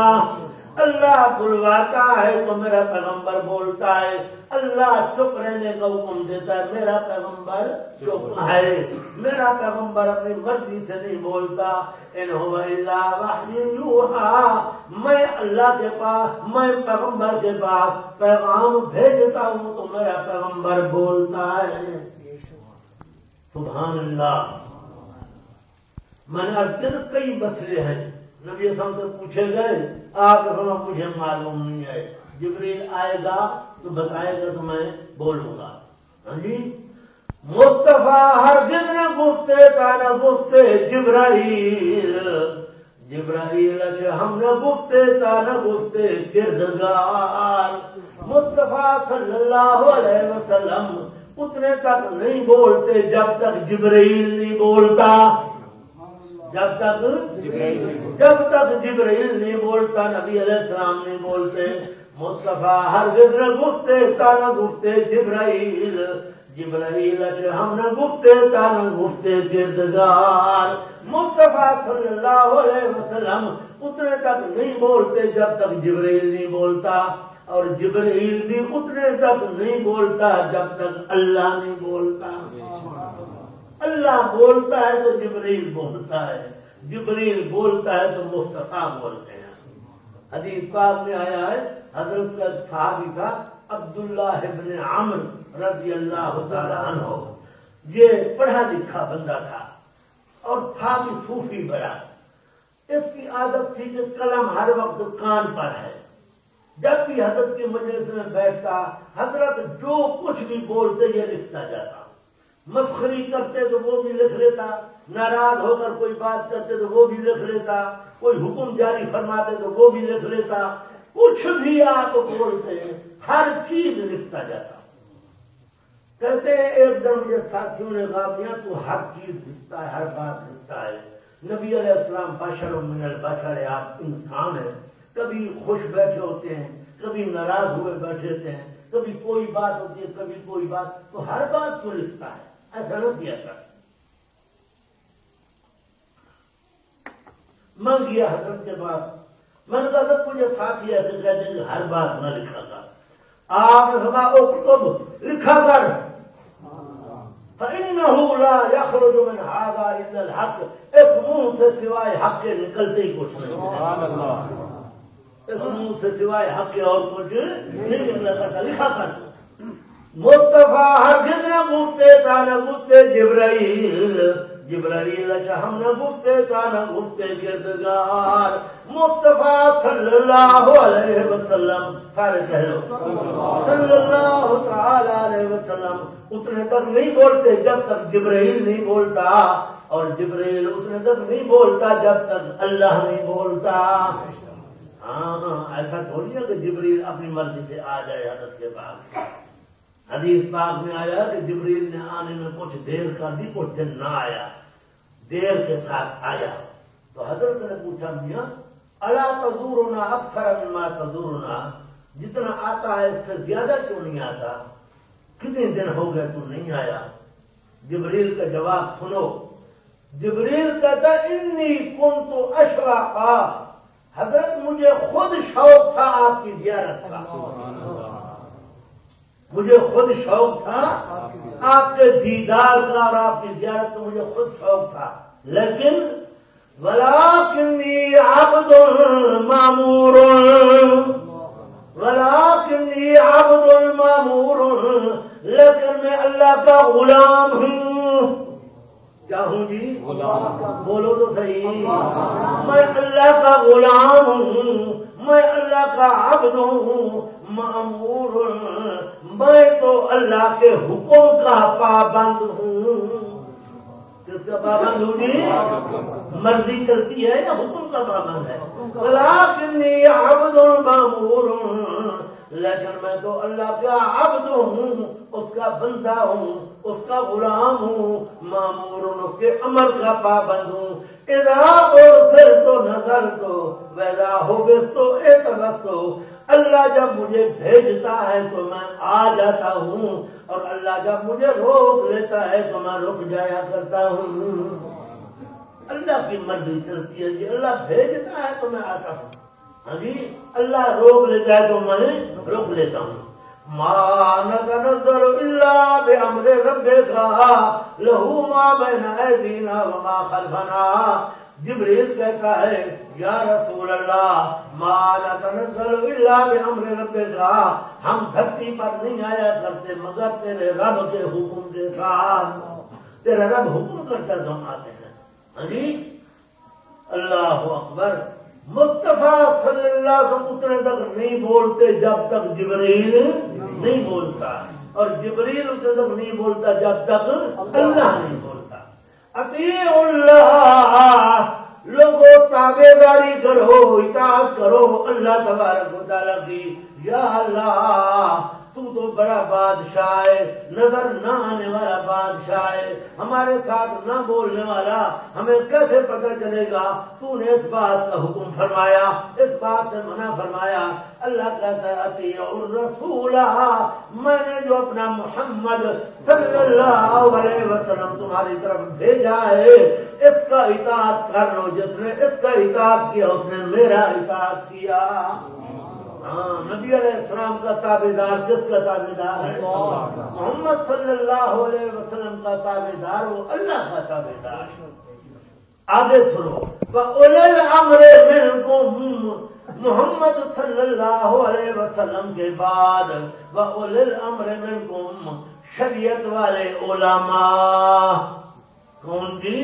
اللہ بلواتا ہے تو میرا پیغمبر بولتا ہے، اللہ چپ رہنے کا حکم دیتا ہے، میرا پیغمبر چپ ہے، میرا پیغمبر اپنی مرضی سے نہیں بولتا، ان هو الا وحی یوحی، میں اللہ کے پاس، میں پیغمبر کے پاس پیغام بھیجتا ہوں تو میرا پیغمبر بولتا ہے۔ سبحان اللہ۔ میں نے ارجن کئی مسئلے ہیں، نبی صلی اللہ علیہ وسلم سے پوچھے گئے، آپ نے فرمایا مجھے معلوم نہیں ہے، جبریل آئے گا تو بتائے گا تو میں بولوں گا۔ ہاں جی، مصطفیٰ ہرگز نہ گفتے تا نہ گفتے جبرائیل، جبرائیل اچھا ہم نہ گفتے تا نہ گفتے کردگار، مصطفیٰ صلی اللہ علیہ وسلم اتنے تک نہیں بولتے جب تک جبرائیل نہیں بولتا، جب تک جبرائیل نہیں بولتا نبی علیہ السلام نہیں بولتے۔ مصطفیٰ ہرگز نہ گفتے تا نہ گفتے جبرائیل، جبرائیل ہم نہ گفتے تا نہ گفتے کردگار، مصطفیٰ صلی اللہ علیہ وسلم اتنے تک نہیں بولتے جب تک جبرائیل نہیں بولتا، اور جبرائیل بھی اتنے تک نہیں بولتا جب تک اللہ نہیں بولتا۔ اللہ بولتا ہے تو جبرائیل بولتا ہے، جبرائیل بولتا ہے تو مصطفیٰ بولتے ہیں۔ حدیث پاک میں آیا ہے، حضرت کا صحابی تھا عبداللہ ابن عمرو رضی اللہ تعالی عنہ، یہ پڑھا لکھا بندہ تھا اور تھا بھی صوفی بڑا، اس کی عادت تھی کہ قلم ہر وقت کان پر ہے، جب بھی حضرت کی مجلس میں بیٹھتا حضرت جو کچھ بھی بولتے یہ لکھتا جاتا، مسخری کرتے تو وہ بھی لکھ لیتا، ناراض ہو کر کوئی بات کرتے تو وہ بھی لکھ لیتا، کوئی حکم جاری فرماتے تو وہ بھی لکھ لیتا، کچھ بھی آپ بولتے ہر چیز لکھتا جاتا۔ کہتے ہیں ایک دن مجھے ساتھیوں نے کہا میاں تو ہر چیز لکھتا ہے، ہر بات لکھتا ہے۔ نبی علیہ السلام بشر من البشر، آپ انسان ہیں، کبھی خوش بیٹھے ہوتے ہیں، کبھی ناراض ہوئے بیٹھے ہوتے ہیں، کبھی کوئی بات ہوتی ہے کبھی کوئی بات، تو ہر بات کو لکھتا ہے، ایسا نہ کیا کر۔ میں گیا حضرت کے پاس، میں نے کہا حضرت مجھے ساتھی ایسے کہتے ہیں کہ ہر بات نہ لکھا کر، آپ نے فرمایا اکتب، لکھا کر، فَإِنَّهُ لَا يَخْرُجُ مِنْ هَذَا إِلَّا الْحَقِّ، ایک منہ سے سوائے حق کے نکلتے ہی کچھ نہیں، سبحان اللہ، ایک منہ سے سوائے حق کے اور کچھ نہیں نکلا کرتا، لکھا کر۔ مصطفیٰ ہرگز نہ گفتے تا نہ گفتے جبرائیل، جبرائیل ہم نہ گفتے تا نہ گفتے کردگار، مصطفیٰ صلی اللہ علیہ وسلم، سارے کہہ لو صلی اللہ تعالی علیہ وسلم اتنے تک نہیں بولتے جب تک جبرائیل نہیں بولتا، اور جبرائیل اتنے تک نہیں بولتا جب تک اللہ نہیں بولتا۔ ہاں ایسا تھوڑی ہے کہ جبرائیل اپنی مرضی سے آ جائے حضرت کے پاس۔ حدیث پاک میں آیا کہ جبرائیل نے آنے میں کچھ دیر کر دی، کچھ دن نہ آیا، دیر کے ساتھ آیا تو حضرت نے پوچھا میاں الا تزورنا اکثر مما تزورنا، جتنا آتا ہے اس سے زیادہ کیوں نہیں آتا، کتنے دن ہو گئے تو نہیں آیا؟ جبرائیل کا جواب سنو، جبرائیل کہتا انی کنت اشواقا، حضرت مجھے خود شوق تھا آپ کی زیارت کا، مجھے خود شوق تھا آپ کے دیدار کا اور آپ کی زیارت کا، مجھے خود شوق تھا، لیکن وَلَٰكِنِّي عَبْدٌ مَّأْمُورٌ، وَلَٰكِنِّي عَبْدٌ مَّأْمُورٌ، لیکن میں اللہ کا غلام ہوں۔ کیا ہوں جی؟ بولو تو صحیح، میں اللہ کا غلام ہوں، میں اللہ کا عبد ہوں، مأمور، میں تو اللہ کے حکم کا پابند ہوں۔ کس کا پابند ہوں جی؟ مرضی چلتی ہے یا حکم کا پابند ہے؟ وَلَٰكِنِّي عَبْدٌ مَّأْمُورٌ، لیکن میں تو اللہ کا عبد ہوں، اس کا بندہ ہوں، اس کا غلام ہوں، مامور، اس کے امر کا پابند ہوں۔ اذا ارسلت نظرت واذا حبست اعتبرت، اللہ جب مجھے بھیجتا ہے تو میں آ جاتا ہوں، اور اللہ جب مجھے روک لیتا ہے تو میں رک جایا کرتا ہوں۔ اللہ کی مرضی چلتی ہے جی، اللہ بھیجتا ہے تو میں آتا ہوں، ہاں جی اللہ روک لیتا ہے تو میں روک لیتا ہوں. ما نتنزل الا بامر ربک له ما بین ایدینا وما خلفنا. جبریل کہتا ہے یا رسول اللہ ما نتنزل الا بامر ربک، ہم دھرتی پر نہیں آیا کرتے مگر تیرے رب کے حکم کے ساتھ. تیرا رب حکم کرتا تو ہم آتے ہیں. ہاں جی اللہ اکبر. مصطفیٰ صلی اللہ علیہ وسلم اتنے تک نہیں بولتے جب تک جبریل نہیں بولتا، اور جبریل اتنے تک نہیں بولتا جب تک اللہ نہیں بولتا. اطیعوا اللہ، لوگوں تابع داری کرو، اطاعت کرو اللہ تبارک و تعالیٰ کی. یا اللہ تو بڑا بادشاہ ہے، نظر نہ آنے والا بادشاہ ہے، ہمارے ساتھ نہ بولنے والا، ہمیں کیسے پتہ چلے گا تو نے اس بات کا حکم فرمایا، اس بات سے منع فرمایا. اللہ کہتا ہے اطیعوا الرسول، میں نے جو اپنا محمد صلی اللہ علیہ وسلم تمہاری طرف بھیجا ہے اس کا اطاعت کر لو. جس نے اس کا اطاعت کیا اس نے میرا اطاعت کیا. ہاں نبی علیہ السلام کا تابعدار کس کا تابعدار ہے؟ محمد صلی اللہ علیہ وسلم کا تابعدار وہ اللہ کا تابعدار. آگے سنو وَأُولِي الْأَمْرِ مِنْكُمْ، محمد صلی اللہ علیہ وسلم کے بعد وَأُولِي الْأَمْرِ مِنْكُمْ، شریعت والے علماء. کون جی؟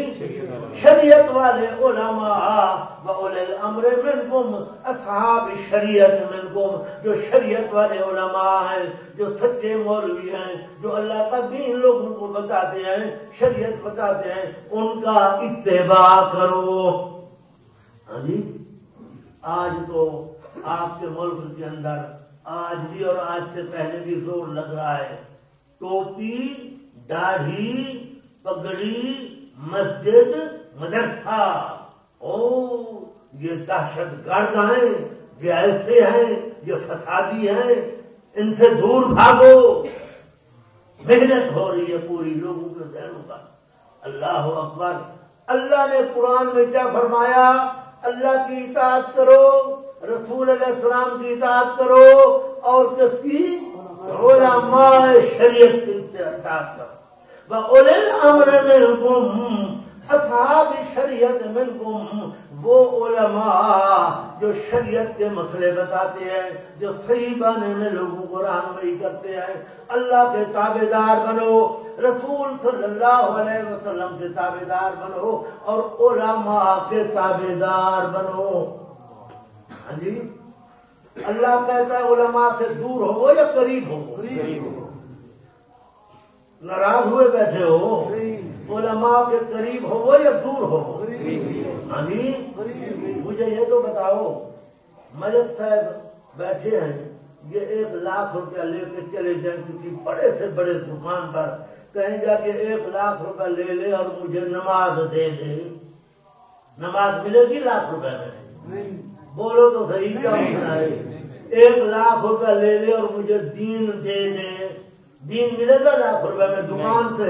شریعت والے علماء. وَأُولِي الْأَمْرِ مِنْكُمْ، اصحاب شریعت منکم، جو شریعت والے علماء ہیں، جو سچے مولوی ہیں، جو اللہ کا دین لوگوں کو بتاتے ہیں، شریعت بتاتے ہیں، ان کا اتباع کرو. ہاں جی آج تو آپ کے ملک کے اندر آج بھی اور آج سے پہلے بھی زور لگ رہا ہے ٹوپی، داڑھی، پگڑی، مسجد، مدرسہ. او یہ دہشت گرد ہیں، یہ ایسے ہیں، یہ فسادی ہیں، ان سے دور بھاگو. محنت ہو رہی ہے پوری لوگوں کے ذہنوں کا. اللہ اکبر. اللہ نے قرآن میں کیا فرمایا؟ اللہ کی اطاعت کرو، رسول علیہ السلام کی اطاعت کرو، اور کس کی؟ علماء شریعت کی اطاعت کرو. وَأُولِي الْأَمْرِ مِنْكُمْ، اصحاب شریعت منکم، وہ علماء جو شریعت کے مسئلے بتاتے ہیں، جو صحیح معنی میں لوگوں کو رہنمائی کرتے ہیں. اللہ کے تابعدار بنو، رسول صلی اللہ علیہ وسلم کے تابعدار بنو، اور علماء کے تابعدار بنو. ہاں جی اللہ کہتا ہے علماء سے دور ہو یا قریب ہو؟ ناراض ہوئے بیٹھے ہو؟ علماء کے قریب ہو یا دور ہو؟ ہاں جی مجھے یہ تو بتاؤ، ملک صاحب بیٹھے ہیں، یہ 1,00,000 روپیہ لے کے چلے جائیں کسی بڑے سے بڑے دکان پر، کہیں جا کہ 1,00,000 روپیہ لے لے اور مجھے نماز دے دے. نماز ملے گی 1,00,000 روپے میں؟ بولو تو صحیح کیا ہونا ہے؟ 1,00,000 روپیہ لے لے اور مجھے دین دے دے. دین ملے گا 1,00,000 روپے میں؟ دکان سے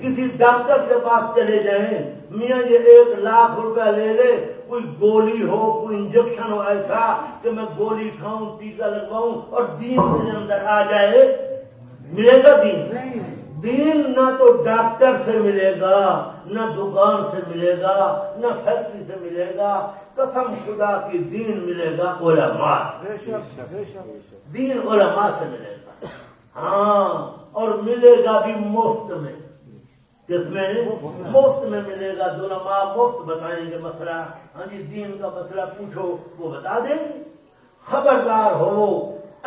کسی ڈاکٹر کے پاس چلے جائیں، میاں یہ 1,00,000 روپیہ لے لے، کوئی گولی ہو، کوئی انجیکشن ہو ایسا کہ میں گولی کھاؤں، ٹیکا لگواؤں اور دین میرے اندر آ جائے، ملے گا دین؟ دین نہ تو ڈاکٹر سے ملے گا، نہ دکان سے ملے گا، نہ فیکٹری سے ملے گا. قسم خدا کی دین ملے گا علماء. دین علماء سے ملے گا. ہاں اور ملے گا بھی مفت میں. کس میں؟ مفت میں ملے گا. علماء مفت بتائیں گے مسئلہ. ہاں جی دین کا مسئلہ پوچھو وہ بتا دیں گے. خبردار ہو،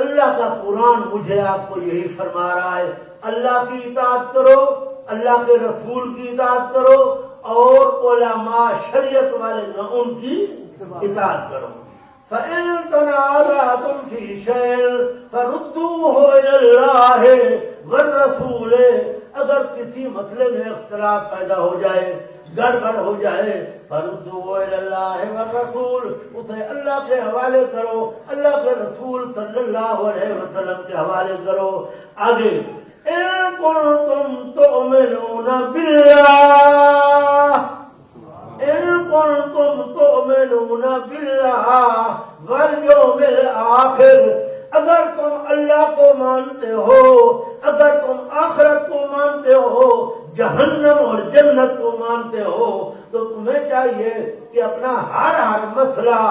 اللہ کا قرآن مجھے آپ کو یہی فرما رہا ہے، اللہ کی اطاعت کرو، اللہ کے رسول کی اطاعت کرو، اور علماء شریعت والے نہ ان کی اطاعت کرو. فَإِن تَنَازَعْتُمْ فِي شَيْءٍ فَرُدُّوهُ إِلَى اللَّهِ وَالرَّسُولِ، اگر کسی مسئلے میں اختلاف پیدا ہو جائے، گڑبڑ ہو جائے، فَرُدُّوهُ إِلَى اللَّهِ وَالرَّسُولِ، اسے اللہ کے حوالے کرو، اللہ کے رسول صلی اللہ علیہ وسلم کے حوالے کرو. آگے إِن كُنتُمْ تُؤْمِنُونَ بِاللَّهِ، ان کنتم تؤمنون باللہ والیوم الآخر، اگر تم اللہ کو مانتے ہو، اگر تم آخرت کو مانتے ہو، جہنم اور جنت کو مانتے ہو، تو تمہیں چاہیے کہ اپنا ہر مسئلہ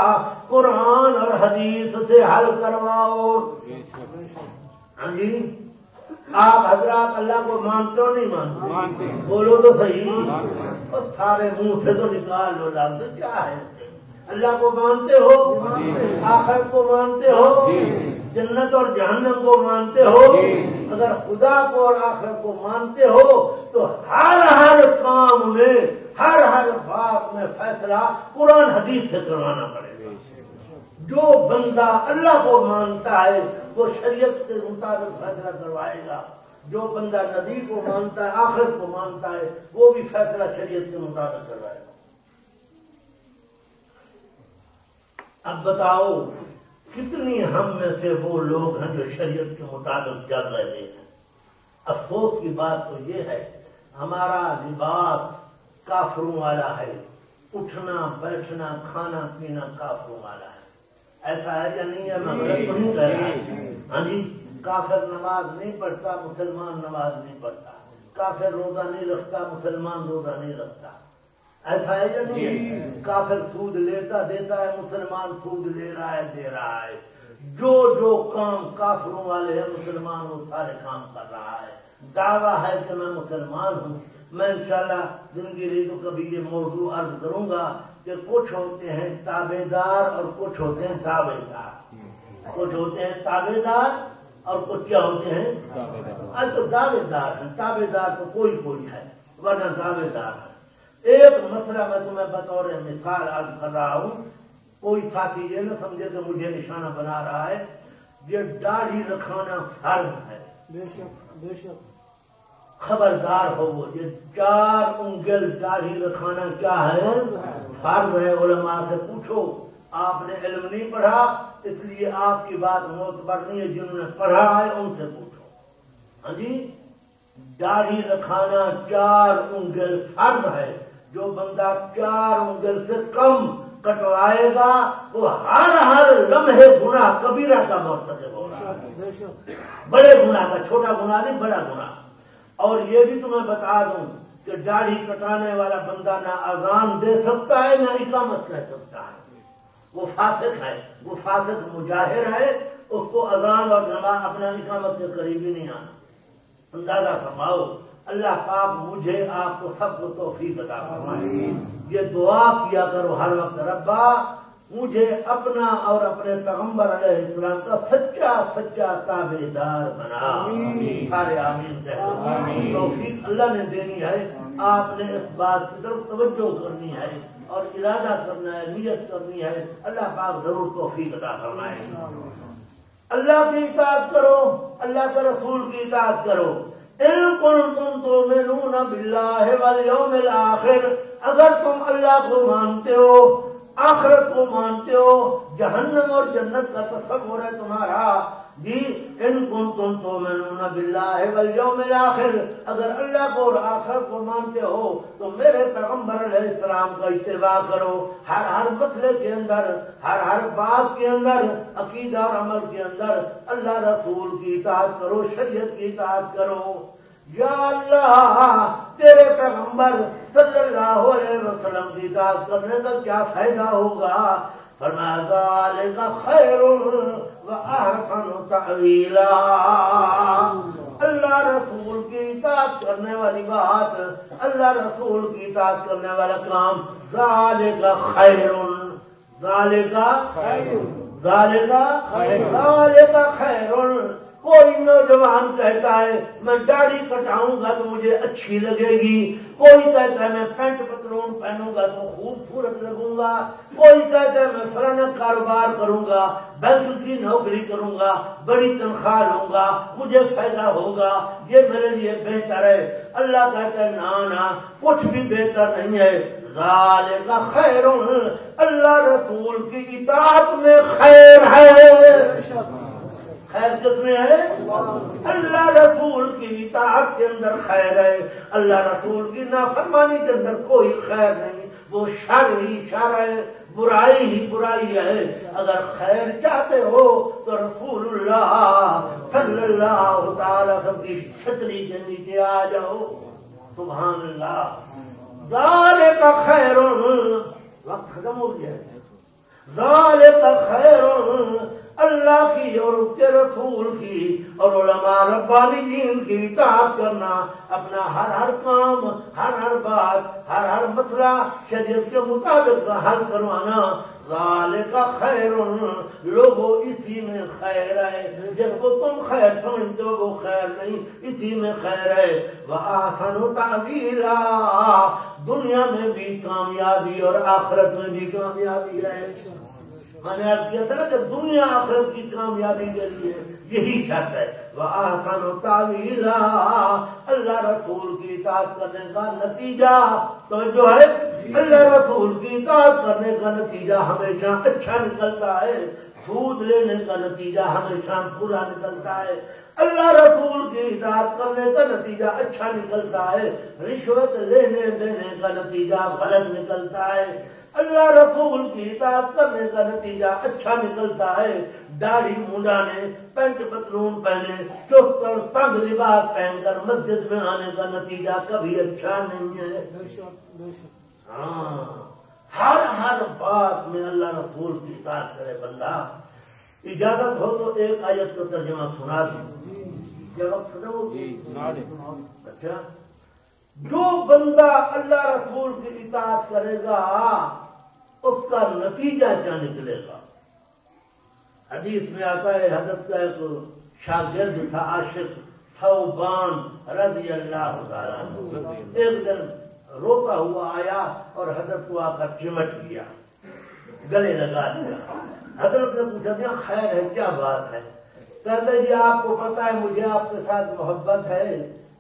قرآن اور حدیث سے حل کرواؤ۔ ہاں جی، آپ حضرات اللہ کو مانتے ہو نہیں مانتے؟ بولو تو صحیح، اور سارے منہ سے تو نکال لو لفظ، کیا ہے؟ اللہ کو مانتے ہو، آخرت کو مانتے ہو، جنت اور جہنم کو مانتے ہو؟ اگر خدا کو اور آخرت کو مانتے ہو تو ہر کام میں، ہر بات میں فیصلہ قرآن حدیث سے کروانا پڑے گا۔ جو بندہ اللہ کو مانتا ہے وہ شریعت کے مطابق فیصلہ کروائے گا، جو بندہ نبی کو مانتا ہے، آخرت کو مانتا ہے، وہ بھی فیصلہ شریعت کے مطابق کروائے گا۔ اب بتاؤ کتنی ہم میں سے وہ لوگ ہیں جو شریعت کے مطابق چل رہے ہیں؟ افسوس کی بات تو یہ ہے ہمارا لباس کافروں والا ہے، اٹھنا بیٹھنا کھانا پینا کافروں والا ہے۔ ایسا ہے یا نہیں ہے؟ میں غلط تو نہیں کہہ رہا؟ ہاں جی، کافر نماز نہیں پڑھتا، مسلمان نماز نہیں پڑھتا، کافر روزہ نہیں رکھتا، مسلمان روزہ نہیں رکھتا، ایسا ہے یا نہیں ہے؟ کافر سود لیتا دیتا ہے، مسلمان سود لے رہا ہے دے رہا ہے۔ جو کام کافروں والے ہیں مسلمان وہ سارے کام کر رہا ہے۔ دعویٰ ہے کہ میں مسلمان ہوں۔ میں انشاءاللہ زندگی لی تو کبھی یہ موضوع عرض کروں گا کہ کچھ ہوتے ہیں تابع دار اور کچھ ہوتے ہیں دعوے دار، کچھ ہوتے ہیں تابع دار اور کچھ کیا ہوتے ہیں؟ اب تو دعوے دار ہیں، تابع دار تو کوئی ہے ورنہ دعوے دار ہے۔ ایک مسئلہ میں تمہیں بطور مثال عرض کر رہا ہوں، کوئی ساتھی یہ نہ سمجھے کہ مجھے نشانہ بنا رہا ہے، یہ داڑھی رکھانا فرض ہے، بے شک خبردار ہو وہ، یہ 4 انگل داڑھی رکھانا کیا ہے؟ فرض ہے۔ علماء سے پوچھو، آپ نے علم نہیں پڑھا اس لیے آپ کی بات معتبر نہیں ہے، جنہوں نے پڑھا ہے ان سے پوچھو۔ ہاں جی، داڑھی رکھانا 4 انگل فرض ہے۔ جو بندہ 4 انگل سے کم کٹوائے گا وہ ہر لمحے گناہ کبیرہ کا مرتکب ہو رہا ہے، بڑے گناہ کا، چھوٹا گناہ نہیں بڑا گناہ۔ اور یہ بھی تمہیں بتا دوں کہ داڑھی کٹانے والا بندہ نہ اذان دے سکتا ہے نہ اقامت کہہ سکتا ہے، وہ فاسق ہے، وہ فاسق مجاہر ہے، اس کو اذان اور نماز اپنا اقامت کے قریب ہی نہیں آنا۔ اندازہ فرماؤ، اللہ پاک مجھے آپ کو سب کو توفیق عطا فرمائے۔ یہ دعا کیا کرو ہر وقت، ربا مجھے اپنا اور اپنے پیغمبر علیہ السلام کا سچا تابع دار بنا۔ سارے آمین کہہ دو۔ توفیق اللہ نے دینی ہے، آپ نے اس بات کی طرف توجہ کرنی ہے اور ارادہ کرنا ہے، نیت کرنی ہے، اللہ پاک ضرور توفیق عطا فرمائے۔ اللہ کی اطاعت کرو، اللہ کے رسول کی اطاعت کرو۔ ان کنتم تؤمنون باللہ والیوم الآخر، اگر تم اللہ کو مانتے ہو، آخرت کو مانتے ہو، جہنم اور جنت کا تصور ہے تمہارا، جی ان کنتم تؤمنون باللہ والیوم الآخر، اگر اللہ کو اور آخرت کو مانتے ہو تو میرے پیغمبر علیہ السلام کا اتباع کرو، ہر مسئلے کے اندر، ہر بات کے اندر، عقیدہ اور عمل کے اندر اللہ رسول کی اطاعت کرو، شریعت کی اطاعت کرو۔ یا اللہ، تیرے پیغمبر صلی اللہ علیہ وسلم کی اطاعت کرنے کا کیا فائدہ ہوگا؟ فرمایا ذالک خیر واحسن تأویلا، اللہ رسول کی اطاعت کرنے والی بات، اللہ رسول کی اطاعت کرنے والا کام، ذالک خیر، ذالک خیر، ذالک خیر۔ کوئی نوجوان کہتا ہے میں داڑھی کٹاؤں گا تو مجھے اچھی لگے گی، کوئی کہتا ہے میں پینٹ پتلون پہنوں گا تو خوبصورت لگوں گا، کوئی کہتا ہے میں فلانا کاروبار کروں گا، بینک کی نوکری کروں گا، بڑی تنخواہ لوں گا، مجھے فائدہ ہوگا، یہ میرے لیے بہتر ہے۔ اللہ کہتا ہے نا، کچھ بھی بہتر نہیں ہے، ذالک خیر، اللہ رسول کی اطاعت میں خیر ہے۔ خیر کس میں ہے؟ اللہ رسول کی اطاعت کے اندر خیر ہے، اللہ رسول کی نافرمانی کے اندر کوئی خیر نہیں۔ وہ شر ہی شر ہے، برائی ہی برائی ہے۔ اگر خیر چاہتے ہو تو رسول اللہ صلی اللہ تعالی وسلم کی چھتری کے نیچے آ جاؤ۔ سبحان اللہ۔ ذالک خیر، وقت ختم ہو گیا ہے۔ ذالک خیر، اللہ کی اور اس کے رسول کی اور علماء ربانیین کی اطاعت کرنا، اپنا ہر کام، ہر بات، ہر مسئلہ شریعت کے مطابق حل کروانا، ذالک خیر، لوگوں اسی میں خیر ہے۔ جب کو تم خیر سمجھتے ہو وہ خیر نہیں، اسی میں خیر ہے۔ وَأَحْسَنُ تَعْوِيلًا، دنیا میں بھی کامیابی اور آخرت میں بھی کامیابی ہے۔ میں نے عرض کیا تھا نا کہ دنیا آخرت کی کامیابی کے لیے یہی شرط ہے۔ وَأَحْسَنُ تَعْوِيلًا، اللہ رسول کی اطاعت کرنے کا نتیجہ تو جو ہے، اللہ رسول کی اطاعت کرنے کا نتیجہ ہمیشہ اچھا نکلتا ہے، سود لینے کا نتیجہ ہمیشہ برا نکلتا ہے، اللہ رسول کی اطاعت کرنے کا نتیجہ اچھا نکلتا ہے، رشوت لینے دینے کا نتیجہ غلط نکلتا ہے، اللہ رسول کی اطاعت کرنے کا نتیجہ اچھا نکلتا ہے، داڑھی منڈانے، پینٹ پتلون پہنے، چست اور تنگ لباس پہن کر مسجد میں آنے کا نتیجہ کبھی اچھا نہیں ہے۔ ہاں، ہر بات میں اللہ رسول کی اطاعت کرے بندہ۔ اجازت ہو تو ایک آیت کا ترجمہ سنا دیں۔ کیا وقت ختم ہو گیا؟ اچھا، جو بندہ اللہ رسول کی اطاعت کرے گا اس کا نتیجہ کیا نکلے گا؟ حدیث میں آتا ہے، حضرت کا ایک شاگرد تھا عاشق ثوبان رضی اللہ تعالیٰ عنہ، ایک دن روتا ہوا آیا اور حضرت کو آ کر چمٹ لیا، گلے لگا دیا۔ حضرت نے پوچھا کیا خیر ہے، کیا بات ہے؟ کہتے جی آپ کو پتا ہے مجھے آپ کے ساتھ محبت ہے،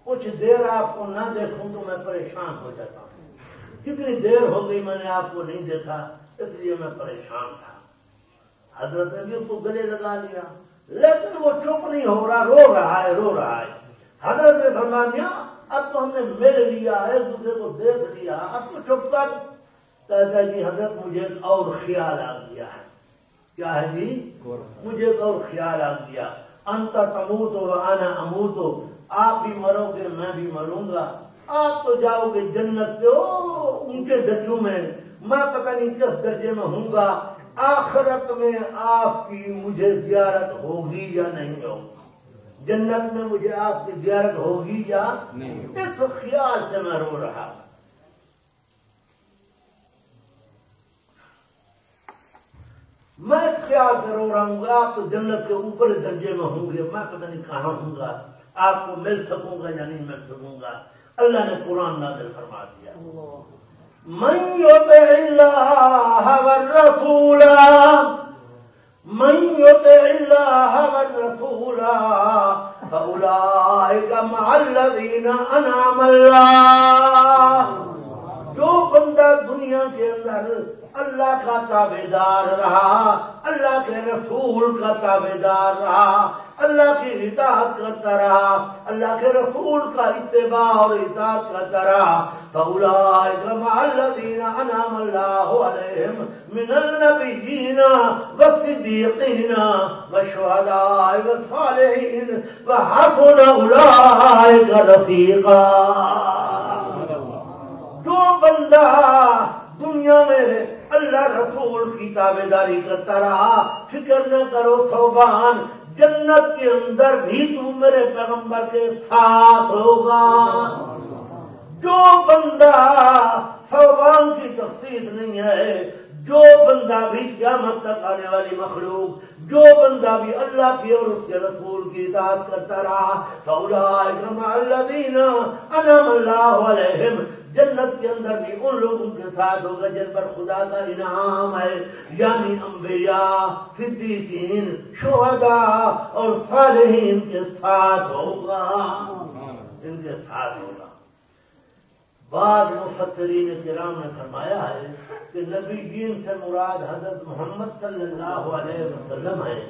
کچھ دیر آپ کو نہ دیکھوں تو میں پریشان ہو جاتا ہوں، کتنی دیر ہو گئی میں نے آپ کو نہیں دیکھا، اس لیے میں پریشان تھا۔ حضرت نے بھی اس کو گلے لگا لیا، لیکن وہ چپ نہیں ہو رہا، رو رہا ہے۔ حضرت نے فرمایا اب تو ہم نے مل لیا ہے، دوسرے کو دیکھ لیا، اب تو چپ کر۔ کہتا ہے جی حضرت مجھے ایک اور خیال آ گیا ہے۔ کیا ہے جی؟ مجھے ایک اور خیال آ گیا، انت تموت و انا اموت، آپ بھی مرو گے میں بھی مروں گا، آپ تو جاؤ گے جنت کے اونچے درجوں میں، میں پتہ نہیں کس درجے میں ہوں گا، آخرت میں آپ کی مجھے زیارت ہوگی یا نہیں ہوگی، جنت میں مجھے آپ کی زیارت ہوگی یا نہیں، اس خیال سے میں رو رہا۔ میں اس خیال سے رو رہا ہوں گا آپ تو جنت کے اوپر درجے میں ہوں گے، میں پتہ نہیں کہاں ہوں گا، آپ کو مل سکوں گا یا نہیں مل سکوں گا۔ اللہ نے قرآن نازل فرما دیا، من یطع اللہ والرسول، من یطع اللہ والرسول فاولئک مع الذین انعم اللہ، جو بندہ دنیا کے اندر اللہ کا تابعدار رہا، اللہ کے رسول کا تابعدار رہا، اللہ کی اطاعت کرتا رہا، اللہ کے رسول کا اتباع اور اطاعت کرتا رہا، فاولئک مع الذین انعم اللہ علیہم من النبیین والصدیقین والشہداء والصالحین وحسن اولئک رفیقا۔ جو بندہ دنیا میں اللہ رسول کی تابعداری کرتا رہا، فکر نہ کرو ثوبان، جنت کے اندر بھی تو میرے پیغمبر کے ساتھ ہوگا۔ جو بندہ ثوبان کی تخصیص نہیں ہے، جو بندہ بھی قیامت تک آنے والی مخلوق، جو بندہ بھی اللہ کی اور اس کے رسول کی اطاعت کرتا رہا، فاولئک مع الذین انعم اللہ علیہم، جنت کے اندر بھی ان لوگوں کے ساتھ ہوگا جن پر خدا کا انعام ہے، یعنی انبیاء، صدیقین، شہداء اور صالحین کے ساتھ ہوگا، ان کے ساتھ ہوگا۔ بعض مفسرین کرام نے فرمایا ہے کہ نبیین سے مراد حضرت محمد صلی اللہ علیہ وسلم ہے،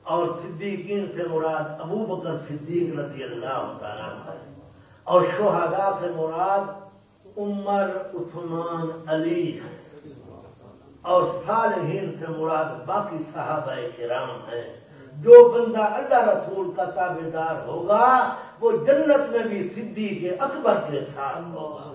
اور صدیقین سے مراد ابوبکر صدیق رضی اللہ تعالیٰ عنہ ہے، اور شہداء سے مراد عمر عثمان علی ہیں اور صالحین سے مراد باقی صحابہ کرام ہیں۔ جو بندہ اللہ رسول کا تابعدار ہوگا وہ جنت میں بھی صدیق اکبر کے ساتھ ہوگا،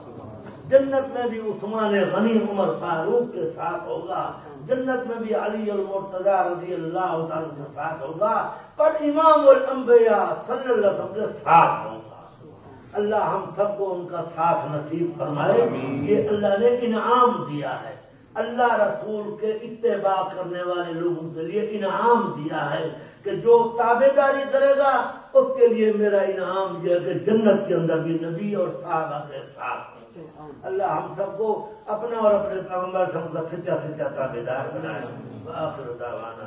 جنت میں بھی عثمان غنی عمر فاروق کے ساتھ ہوگا، جنت میں بھی علی المرتضی رضی اللہ تعالیٰ کے ساتھ ہوگا، پر امام الانبیاء صلی اللہ علیہ وسلم کے ساتھ ہوگا۔ اللہ ہم سب کو ان کا ساتھ نصیب فرمائے۔ یہ اللہ نے انعام دیا ہے، اللہ رسول کے اتباع کرنے والے لوگوں کے لیے انعام دیا ہے کہ جو تابعداری کرے گا اس کے لیے میرا انعام یہ ہے کہ جنت کے اندر بھی نبی اور صحابہ کے ساتھ۔ اللہ ہم سب کو اپنا اور اپنے پیغمبر کا سچا سچا تابعدار بنائے۔ وآخر دعوانا